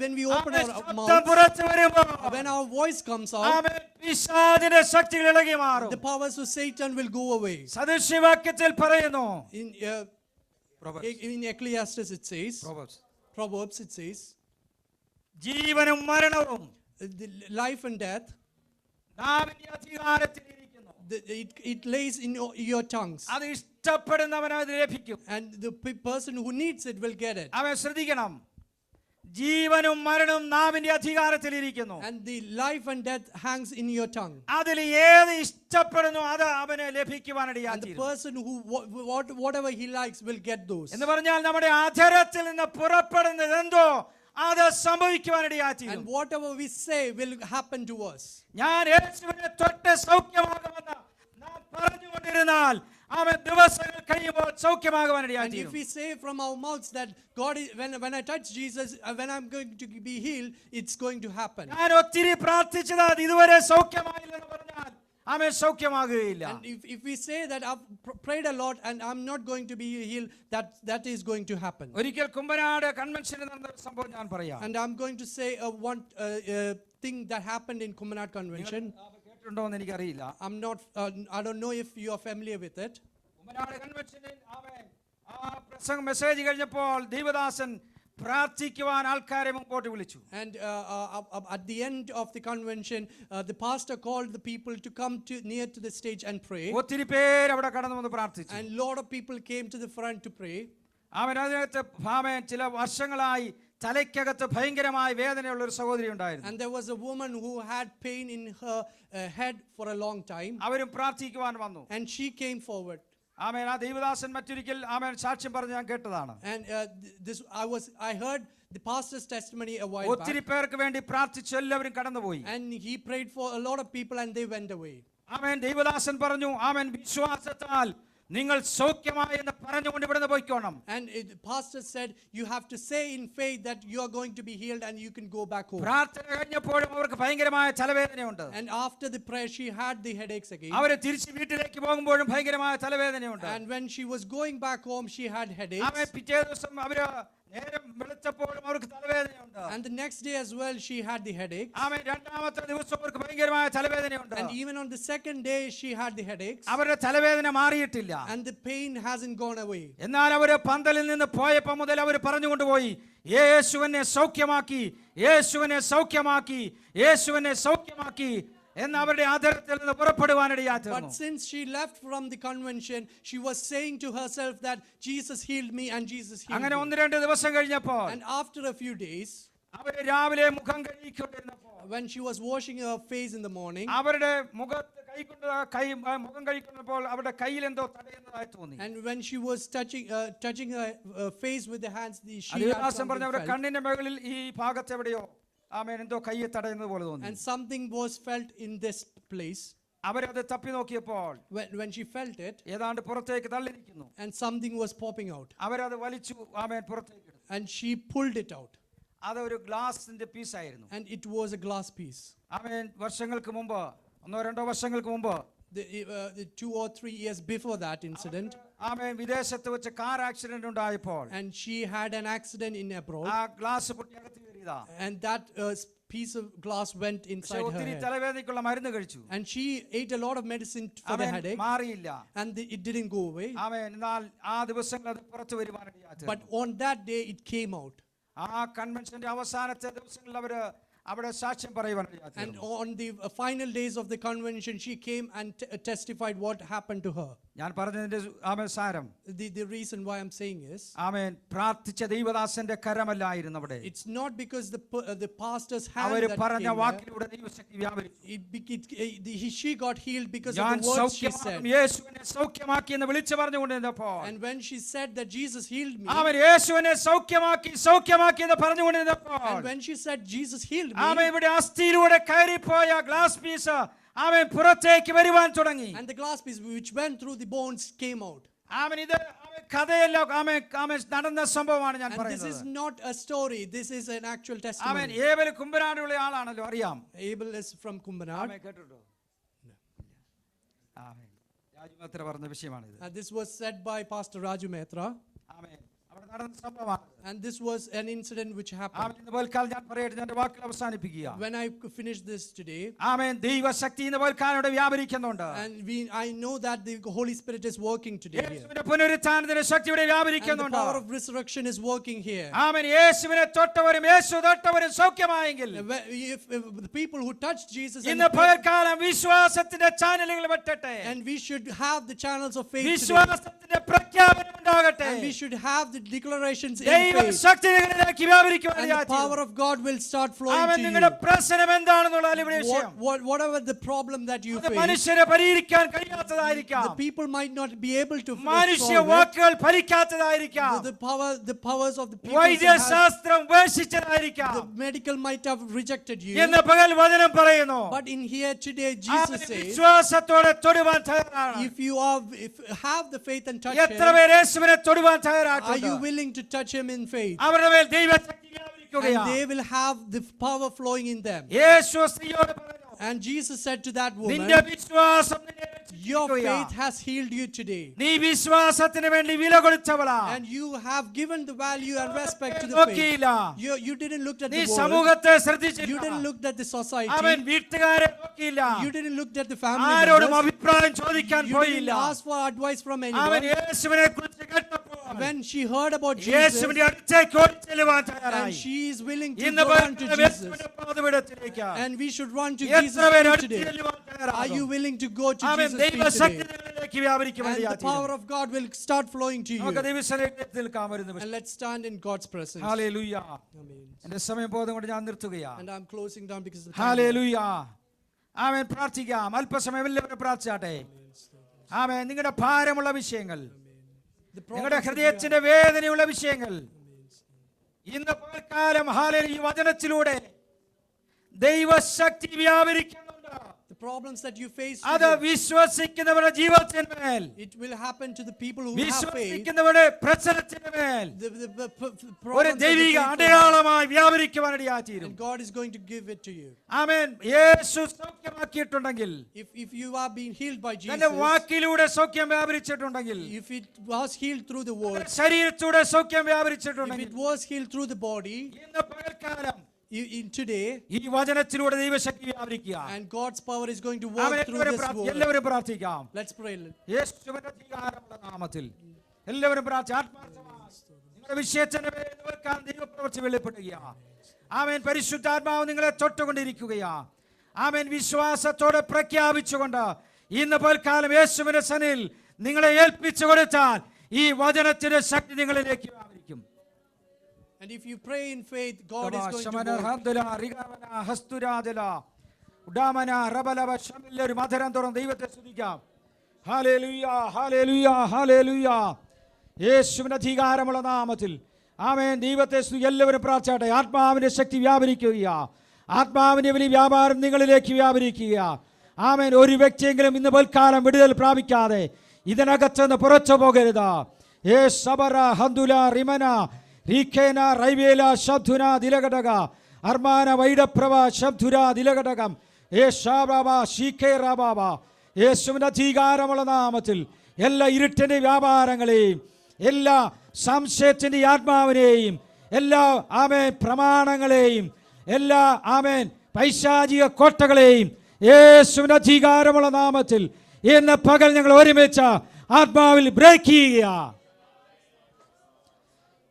When we open അവന്റെ our ശബ്ദം mouth, പുറത്തു വരുമ്പോൾ, when our voice comes out, അവൻ പിശാചിന്റെ ശക്തികൾ ഇളകി മാറും. the powers of Satan will go away. സദൃശവാക്യത്തിൽ പറയുന്നു, In Ecclesiastes it says, Proverbs it says, ജീവനും മരണവും the life and death, നാവിന്റെ അധികാരത്തിലിരിക്കുന്നു. it lays in your tongues, അത് ഇഷ്ടപ്പെടുന്നവന് അത് ലഭിക്കും. and the person who needs it will get it. അവൻ ശ്രദ്ധിക്കണം, ജീവനും മരണവും നാവിന്റെ അധികാരത്തിലിരിക്കുന്നു. And the life and death hangs in your tongue. അതിൽ ഏത് ഇഷ്ടപ്പെടുന്നു അത് അവന് And ലഭിക്കുവാനിടയായി the person who whatever he likes will get those. എന്ന് പറഞ്ഞാൽ നമ്മുടെ അധരത്തിൽ നിന്ന് പുറപ്പെടുന്നത് എന്തോ അത് സംഭവിക്കുവാനിടയായി. And whatever we say will happen to us. ഞാൻ യേശുവിനെ തൊട്ട് സൗഖ്യമാകുമെന്ന് നാം പറഞ്ഞുകൊണ്ടിരുന്നാൽ അവൻ ദിവസങ്ങൾ കഴിയുമ്പോൾ And സൗഖ്യമാകുവാനിടയായി. if we say from our mouths that God is, when I touch Jesus, when I'm going to be healed, it's going to happen. ഞാൻ ഒത്തിരി പ്രാർത്ഥിച്ചത് അത് ഇതുവരെ സൗഖ്യമായില്ലെന്ന് പറഞ്ഞാൽ അവൻ സൗഖ്യമാകുകയില്ല. And if we say that I've prayed a lot and I'm not going to be healed, that is going to happen. ഒരിക്കൽ കുമ്പനാട് കൺവെൻഷനിൽ നടന്ന ഒരു സംഭവം ഞാൻ പറയാം. And I'm going to say one thing that happened in Kumanad Convention. കേട്ടിട്ടുണ്ടോ എന്ന് എനിക്കറിയില്ല. I don't know if you are familiar with it. Kumbanad കൺവെൻഷനിൽ അവൻ ആ പ്രസംഗ മെസ്സേജ് കഴിഞ്ഞപ്പോൾ ദൈവദാസൻ പ്രാർത്ഥിക്കുവാൻ ആൾക്കാരെ മുമ്പോട്ട് വിളിച്ചു. And at the end of the convention, the pastor called the people to come near to the stage and pray. ഒത്തിരി പേര് അവിടെ കടന്നു വന്ന് പ്രാർത്ഥിച്ചു. And lot of people came to the front to pray. അവൻ അതിനകത്ത് ഭാമൻ ചില വർഷങ്ങളായി തലയ്ക്കകത്ത് ഭയങ്കരമായ വേദനയുള്ള ഒരു സഹോദരി ഉണ്ടായിരുന്നു. And there was a woman who had pain in her head for a long time. അവരും പ്രാർത്ഥിക്കുവാൻ വന്നു. And she came forward. ആമേൻ. ആ ദൈവദാസൻ മറ്റൊരിക്കൽ ആമേൻ സാക്ഷ്യം പറഞ്ഞ് ഞാൻ കേട്ടതാണ്. And I heard the pastor's testimony a while ഒത്തിരി back. പേർക്ക് വേണ്ടി പ്രാർത്ഥിച്ചു എല്ലാവരും കടന്നുപോയി. And he prayed for a lot of people and they went away. ആമേൻ. ദൈവദാസൻ പറഞ്ഞു ആമേൻ വിശ്വാസത്താൽ നിങ്ങൾ സൗഖ്യമായി എന്ന് പറഞ്ഞുകൊണ്ട് ഇവിടുന്ന് പോയിക്കോണം. And the pastor said, you have to say in faith that you are going to be healed and you can go back home. പ്രാർത്ഥന കഴിഞ്ഞപ്പോഴും അവർക്ക് ഭയങ്കരമായ തലവേദനയുണ്ട്. And after the prayer, she had the headaches again. അവരെ തിരിച്ച് വീട്ടിലേക്ക് പോകുമ്പോഴും ഭയങ്കരമായ തലവേദനയുണ്ട്. And when she was going back home, she had headaches. അവരെ പിറ്റേ ദിവസം അവര് നേരം വെളുത്തപ്പോഴും അവർക്ക് തലവേദനയുണ്ട്. And the next day as well, she had the headaches. അവരെ രണ്ടാമത്തെ ദിവസം അവർക്ക് ഭയങ്കരമായ തലവേദനയുണ്ട്. And even on the second day, she had the headaches. അവരുടെ തലവേദന മാറിയിട്ടില്ല. And the pain hasn't gone away. എന്നാൽ അവര് പന്തലിൽ നിന്ന് പോയപ്പോൾ മുതൽ അവർ പറഞ്ഞുകൊണ്ടുപോയി, യേശുവിനെ സൗഖ്യമാക്കി, യേശുവിനെ സൗഖ്യമാക്കി, യേശുവിനെ സൗഖ്യമാക്കി എന്ന് അവരുടെ ആദരത്തിൽ നിന്ന് പുറപ്പെടുവാനിടയായി തീർന്നു. But since she left from the convention, she was saying to herself that Jesus healed me and Jesus healed അങ്ങനെ me. 1-2 ദിവസം കഴിഞ്ഞപ്പോൾ And after a few days, അവര് രാവിലെ മുഖം കഴുകിക്കൊണ്ടിരുന്നപ്പോൾ when she was washing her face in the morning, അവരുടെ മുഖത്ത് മുഖം കഴിക്കുന്നപ്പോൾ അവരുടെ കയ്യിൽ എന്തോ തടയുന്നതായി തോന്നി. and when she was touching her face with the hands, she had അതിവാസം പറഞ്ഞ അവരുടെ something felt. കണ്ണിന്റെ മുകളിൽ ഈ ഭാഗത്ത് എവിടെയോ ആമേൻ എന്തോ കയ്യെ തടയുന്നത് പോലെ തോന്നി. And something was felt in this place. അവരത് തപ്പി നോക്കിയപ്പോൾ When she felt it, ഏതാണ്ട് പുറത്തേക്ക് തള്ളിയിരിക്കുന്നു. and something was popping out, അവരത് വലിച്ചു ആമേൻ പുറത്തേക്ക് എടുത്തു. and she pulled it out, അതൊരു ഗ്ലാസിന്റെ പീസായിരുന്നു. and it was a glass piece. ആമേൻ വർഷങ്ങൾക്ക് മുമ്പ് 1-2 വർഷങ്ങൾക്ക് മുമ്പ് The 2 or 3 years before that incident, ആമേൻ വിദേശത്ത് വെച്ച് കാർ ആക്സിഡന്റ് ഉണ്ടായപ്പോൾ and she had an accident in abroad, ആ ഗ്ലാസ് പൊട്ടി അകത്ത് കയറിയതാ. and that piece of glass went പക്ഷേ inside her ഒത്തിരി head, തലവേദനയ്ക്കുള്ള മരുന്ന് കഴിച്ചു. and she ate a lot of medicine for the amen headache, മാറിയില്ല. and it didn't go away. ആമേൻ എന്നാൽ ആ ദിവസങ്ങൾ അത് പുറത്തു വരുവാനിടയായി തീർന്നു. But on that day it came out, ആ കൺവെൻഷന്റെ അവസാനത്തെ ദിവസങ്ങളിൽ അവര് അവിടെ സാക്ഷ്യം പറയുവാനിടയായി and തീർന്നു. on the final days of the convention she came and testified what happened to her. ഞാൻ പറഞ്ഞതിന്റെ ആമേൻ സാരം, The reason why I'm saying is, ആമേൻ പ്രാർത്ഥിച്ച ദൈവദാസന്റെ കരമല്ലായിരുന്നു അവിടെ. it's not because the pastor's hand അവര് that പറഞ്ഞ came there. വാക്കിലൂടെ ദൈവശക്തി വ്യാപരിച്ചു. She got healed because of ഞാൻ the words she said. സൗഖ്യമാക്കും, യേശുവിനെ സൗഖ്യമാക്കി എന്ന് വിളിച്ചു പറഞ്ഞുകൊണ്ടിരുന്നപ്പോൾ, And when she said that Jesus healed me, അവൻ യേശുവിനെ സൗഖ്യമാക്കി സൗഖ്യമാക്കി എന്ന് പറഞ്ഞുകൊണ്ടിരുന്നപ്പോൾ, and when she said Jesus healed അവൻ me, ഇവിടെ അസ്ഥിയിലൂടെ കയറിപ്പോയ ഗ്ലാസ് പീസ് അവൻ പുറത്തേക്ക് വരുവാൻ തുടങ്ങി. and the glass piece which went through the bones came out. അവൻ ഇത് കഥയല്ല, അവൻ നടന്ന സംഭവമാണ് ഞാൻ And this is പറയുന്നത്. not a story, this is an actual അവൻ testimony. ഏവൽ കുമ്പനാടുള്ള ആളാണല്ലോ, അറിയാം. Abel is from Kumbanad. ആമേൻ, കേട്ടിട്ടുണ്ടോ? ആമേൻ. രാജുമേത്ര പറഞ്ഞ വിഷയമാണിത്. This was said by Pastor Raju Mehtra, ആമേൻ. അവിടെ നടന്ന സംഭവമാണ്. and this was an incident which happened. ആമേൻ. ഇന്ന് പോൽക്കാലം ഞാൻ പറയട്ടെ, ഞാൻ എൻ്റെ വാക്കുകൾ അവസാനിപ്പിക്കുക. When I finish this today, ആമേൻ. ദൈവശക്തി ഇന്ന് പോൽക്കാലം ഇവിടെ വ്യാപരിക്കുന്നുണ്ട്. and I know that the Holy Spirit is working today here. യേശുവിന്റെ പുനരുത്ഥാനത്തിന്റെ ശക്തി ഇവിടെ And the വ്യാപരിക്കുന്നുണ്ട്. power of resurrection is working here. ആമേൻ. യേശുവിനെ തൊട്ടവരും യേശു തൊട്ടവരും സൗഖ്യമായെങ്കിൽ If the people who touched Jesus, and ഇന്ന് പകൽക്കാലം വിശ്വാസത്തിന്റെ ചാനലുകൾ വെട്ടട്ടെ. and we should have the channels of faith today, വിശ്വാസത്തിന്റെ പ്രഖ്യാപനം ഉണ്ടാകട്ടെ. and we should have the declarations in ദൈവ faith, ശക്തികളിലേക്ക് and വ്യാപരിക്കുവാനിടയായി the power of God will start flowing അവൻ to നിങ്ങളുടെ you. പ്രശ്നം എന്താണെന്നുള്ള ഇവിടെ വിഷയം. Whatever the problem that you അത് face, മനുഷ്യരെ പരിഹരിക്കാൻ കഴിയാത്തതായിരിക്കാം. the people might not be able to മനുഷ്യ solve it. വാക്കുകൾ ഫലിക്കാത്തതായിരിക്കാം. The powers of the people, വൈദ്യശാസ്ത്രം ഉപേക്ഷിച്ചതായിരിക്കാം. the medical might have rejected you. എന്ന് പകൽ വചനം പറയുന്നു. But in here today, അവൻ Jesus says, വിശ്വാസത്തോടെ തൊടുവാൻ തയ്യാറാണ്. if you have the faith and touch എത്ര him, പേര് യേശുവിനെ തൊടുവാൻ are തയ്യാറായിട്ടുണ്ട്? you willing to touch him in faith? അവരുടെ മേൽ ദൈവശക്തി And വ്യാപരിക്കുകയാണ്. they will have the power flowing in them. യേശു സ്ത്രീയോട് പറഞ്ഞു, And Jesus said to that woman, നിന്റെ വിശ്വാസം നിന്നെ your രക്ഷിക്കുകയാണ്. faith has healed you today. നീ വിശ്വാസത്തിന് വേണ്ടി വില കൊടുത്തവളാ. And you have given the value and respect to the faith. നോക്കിയില്ല. You didn't look at നീ the world. സമൂഹത്തെ You ശ്രദ്ധിച്ചില്ല. didn't look at the അവൻ society. വീട്ടുകാരെ നോക്കിയില്ല. You didn't look at the family ആരോടും members. അഭിപ്രായം ചോദിക്കാൻ You didn't പോയില്ല. ask for advice from അവൻ anyone. യേശുവിനെ കുറിച്ച് കേട്ടപ്പോൾ When she heard about Jesus, യേശുവിന്റെ അടുത്തേക്ക് ഓടിച്ചെല്ലുവാൻ and തയ്യാറായി. she is willing to ഇന്ന് go on to പകൽക്കാലം Jesus, യേശുവിന്റെ പാദപീഠത്തിലേക്ക് and we should run to എത്ര Jesus' പേര് feet അടുത്ത് today. ചെല്ലുവാൻ Are തയ്യാറാകും? you willing to go to അവൻ Jesus' feet today? ദൈവശക്തികളിലേക്ക് വ്യാപരിക്കുവാൻ And the ഇടയായി power തീരും. of God will start flowing to നമുക്ക് you. ദൈവസന്നിധിയിൽ നിൽക്കാം വരുന്ന And let's stand in God's presence. Hallelujah. Amen. എന്റെ സമയം പോകുന്നത് കൊണ്ട് ഞാൻ നിർത്തുകയാണ്. And I'm closing down because of the time. Hallelujah. Amen. പ്രാർത്ഥിക്കാം. അല്പസമയം എല്ലാവരും പ്രാർത്ഥിച്ചാട്ടെ. ആമേൻ. നിങ്ങളുടെ ഭാരമുള്ള വിഷയങ്ങൾ, The നിങ്ങളുടെ problems that you ഹൃദയത്തിന്റെ വേദനയുള്ള വിഷയങ്ങൾ ഇന്ന് പകൽക്കാലം ഹല്ലേലൂയ ഈ വചനത്തിലൂടെ ദൈവശക്തി വ്യാപരിക്കുന്നുണ്ട്. The the problems that you face അത് today, വിശ്വസിക്കുന്നവരുടെ ജീവിതത്തിന്മേൽ, it will happen to the people who have faith. വിശ്വസിക്കുന്നവരുടെ പ്രശ്നത്തിന്മേൽ The ഒരു problems that the ദൈവിക faithful have, അടയാളമായി വ്യാപരിക്കുവാനിടയായി തീരും. and God is going to give it to you. Amen. Yeshu സൗഖ്യമാക്കിയിട്ടുണ്ടെങ്കിൽ, If you are being healed by തന്റെ Jesus, വാക്കിലൂടെ സൗഖ്യം വ്യാപരിച്ചിട്ടുണ്ടെങ്കിൽ, if it was healed through the word, ശരീരത്തിലൂടെ സൗഖ്യം if വ്യാപരിച്ചിട്ടുണ്ടെങ്കിൽ, it was healed through the body, ഇന്ന് പകൽക്കാലം in today, ഈ വചനത്തിലൂടെ ദൈവശക്തി വ്യാപരിക്കുക. and God's power is going to amen. work through this word. എല്ലാവരും പ്രാർത്ഥിക്കാം. Let's pray. യേശുവിന്റെ അധികാരമുള്ള നാമത്തിൽ എല്ലാവരും ആത്മാർത്ഥമായി നിങ്ങളുടെ വിഷയത്തിന്റെ പേരിൽ വെക്കാൻ ദൈവപ്രവൃത്തി വെളിപ്പെടുക. ആമേൻ. പരിശുദ്ധാത്മാവ് നിങ്ങളെ തൊട്ടുകൊണ്ടിരിക്കുകയാ. ആമേൻ. വിശ്വാസത്തോടെ പ്രഖ്യാപിച്ചുകൊണ്ട് ഇന്ന് പൽക്കാലം യേശുവിന്റെ സന്നിധിയിൽ നിങ്ങളെ ഏൽപ്പിച്ചു കൊടുത്താൽ ഈ വചനത്തിന്റെ ശക്തി നിങ്ങളിലേക്ക് വ്യാപരിക്കും. And if you pray in faith, God is going to work. എല്ലാവരും അധരം തുറന്ന് ദൈവത്തെ സ്തുതിക്കാം. Hallelujah, hallelujah, hallelujah. യേശുവിന്റെ അധികാരമുള്ള നാമത്തിൽ ആമേൻ. ദൈവത്തെ സ്തുതി. എല്ലാവരും പ്രാർത്ഥിക്കട്ടെ. ആത്മാവിന്റെ ശക്തി വ്യാപരിക്കുക. ആത്മാവിന്റെ വലിയ വ്യാപാരം നിങ്ങളിലേക്ക് വ്യാപരിക്കുക. ആമേൻ. ഒരു വ്യക്തിയെങ്കിലും ഇന്ന് പൽക്കാലം വിടുതൽ പ്രാപിക്കാതെ ഇതിനകത്തുനിന്ന് പുറത്തു പോകരുത്. ഏ സബറ ഹന്തുല റിമന റീഖേന റൈവേല ശബ്ദുന ദിലഘടക അർമാന വൈഡപ്രഭ ശബ്ദുര ദിലഘടകം ഏ ഷാബാബ ശീഖേ റാബാബ. യേശുവിന്റെ അധികാരമുള്ള നാമത്തിൽ എല്ലാ ഇരുട്ടിന്റെ വ്യാപാരങ്ങളെയും എല്ലാ സംശയത്തിന്റെ ആത്മാവിനെയും എല്ലാ ആമേൻ പ്രമാണങ്ങളെയും എല്ലാ ആമേൻ പൈശാചിക കോട്ടകളെയും യേശുവിന്റെ അധികാരമുള്ള നാമത്തിൽ ഇന്ന് പകൽ ഞങ്ങൾ ഒരുമിച്ച ആത്മാവിൽ ബ്രേക്ക് ചെയ്യുക.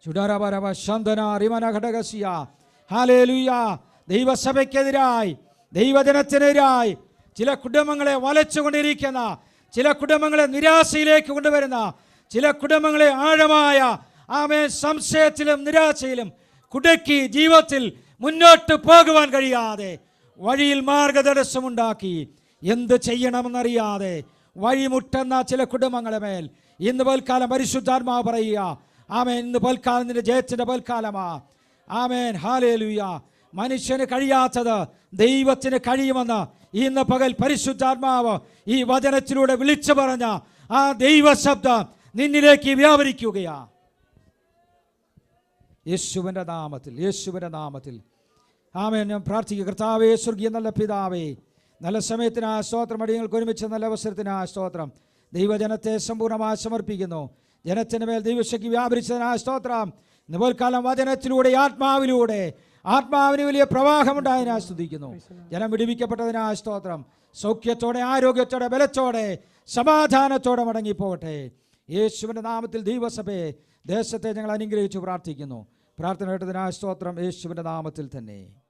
ചുടാരബരബ ശന്തന റിമന ഘടകസിയ. ഹല്ലേലൂയ. ദൈവസഭയ്ക്കെതിരായി ദൈവജനത്തിനെതിരായി ചില കുടുംബങ്ങളെ വലച്ചുകൊണ്ടിരിക്കുന്ന, ചില കുടുംബങ്ങളെ നിരാശയിലേക്ക് കൊണ്ടുവരുന്ന, ചില കുടുംബങ്ങളെ ആഴമായ ആമേൻ സംശയത്തിലും നിരാശയിലും കുടുക്കി ജീവിതത്തിൽ മുന്നോട്ട് പോകുവാൻ കഴിയാതെ വഴിയിൽ മാർഗതടസ്സമുണ്ടാക്കി എന്ത് ചെയ്യണമെന്നറിയാതെ വഴിമുട്ടുന്ന ചില കുടുംബങ്ങളെ മേൽ ഇന്ന് പൽക്കാലം പരിശുദ്ധാത്മാവ് പറയുക. ആമേൻ. ഇന്ന് പൽക്കാലം നിന്റെ ജയത്തിന്റെ പൽക്കാലമാ. ആമേൻ. ഹല്ലേലൂയ. മനുഷ്യന് കഴിയാത്തത് ദൈവത്തിന് കഴിയുമെന്ന് ഇന്ന് പകൽ പരിശുദ്ധാത്മാവ് ഈ വചനത്തിലൂടെ വിളിച്ചു പറഞ്ഞ ആ ദൈവശബ്ദം നിന്നിലേക്ക് വ്യാപരിക്കുകയാ. യേശുവിന്റെ നാമത്തിൽ, യേശുവിന്റെ നാമത്തിൽ ആമേൻ. ഞാൻ പ്രാർത്ഥിക്കുക. കർത്താവേ, സ്വർഗീയ നല്ല പിതാവേ, നല്ല സമയത്തിനായ സ്തോത്രം. അടിയങ്ങൾക്ക് ഒരുമിച്ച് നല്ല അവസരത്തിനായ സ്തോത്രം. ദൈവജനത്തെ സമ്പൂർണ്ണമായി സമർപ്പിക്കുന്നു. ജനത്തിന് മേൽ ദൈവശക്തി വ്യാപരിച്ചതിനായ സ്തോത്രം. നിലക്കാലം വചനത്തിലൂടെ ആത്മാവിലൂടെ ആത്മാവിന് വലിയ പ്രവാഹമുണ്ടായതിനായി സ്തുതിക്കുന്നു. ജനം വിടുവിക്കപ്പെട്ടതിനായ സ്തോത്രം. സൗഖ്യത്തോടെ, ആരോഗ്യത്തോടെ, ബലത്തോടെ, സമാധാനത്തോടെ മടങ്ങിപ്പോകട്ടെ. യേശുവിൻ്റെ നാമത്തിൽ ദൈവസഭയെ, ദേശത്തെ ഞങ്ങൾ അനുഗ്രഹിച്ചു പ്രാർത്ഥിക്കുന്നു. പ്രാർത്ഥന കേട്ടതിനായ സ്തോത്രം യേശുവിൻ്റെ നാമത്തിൽ തന്നെ.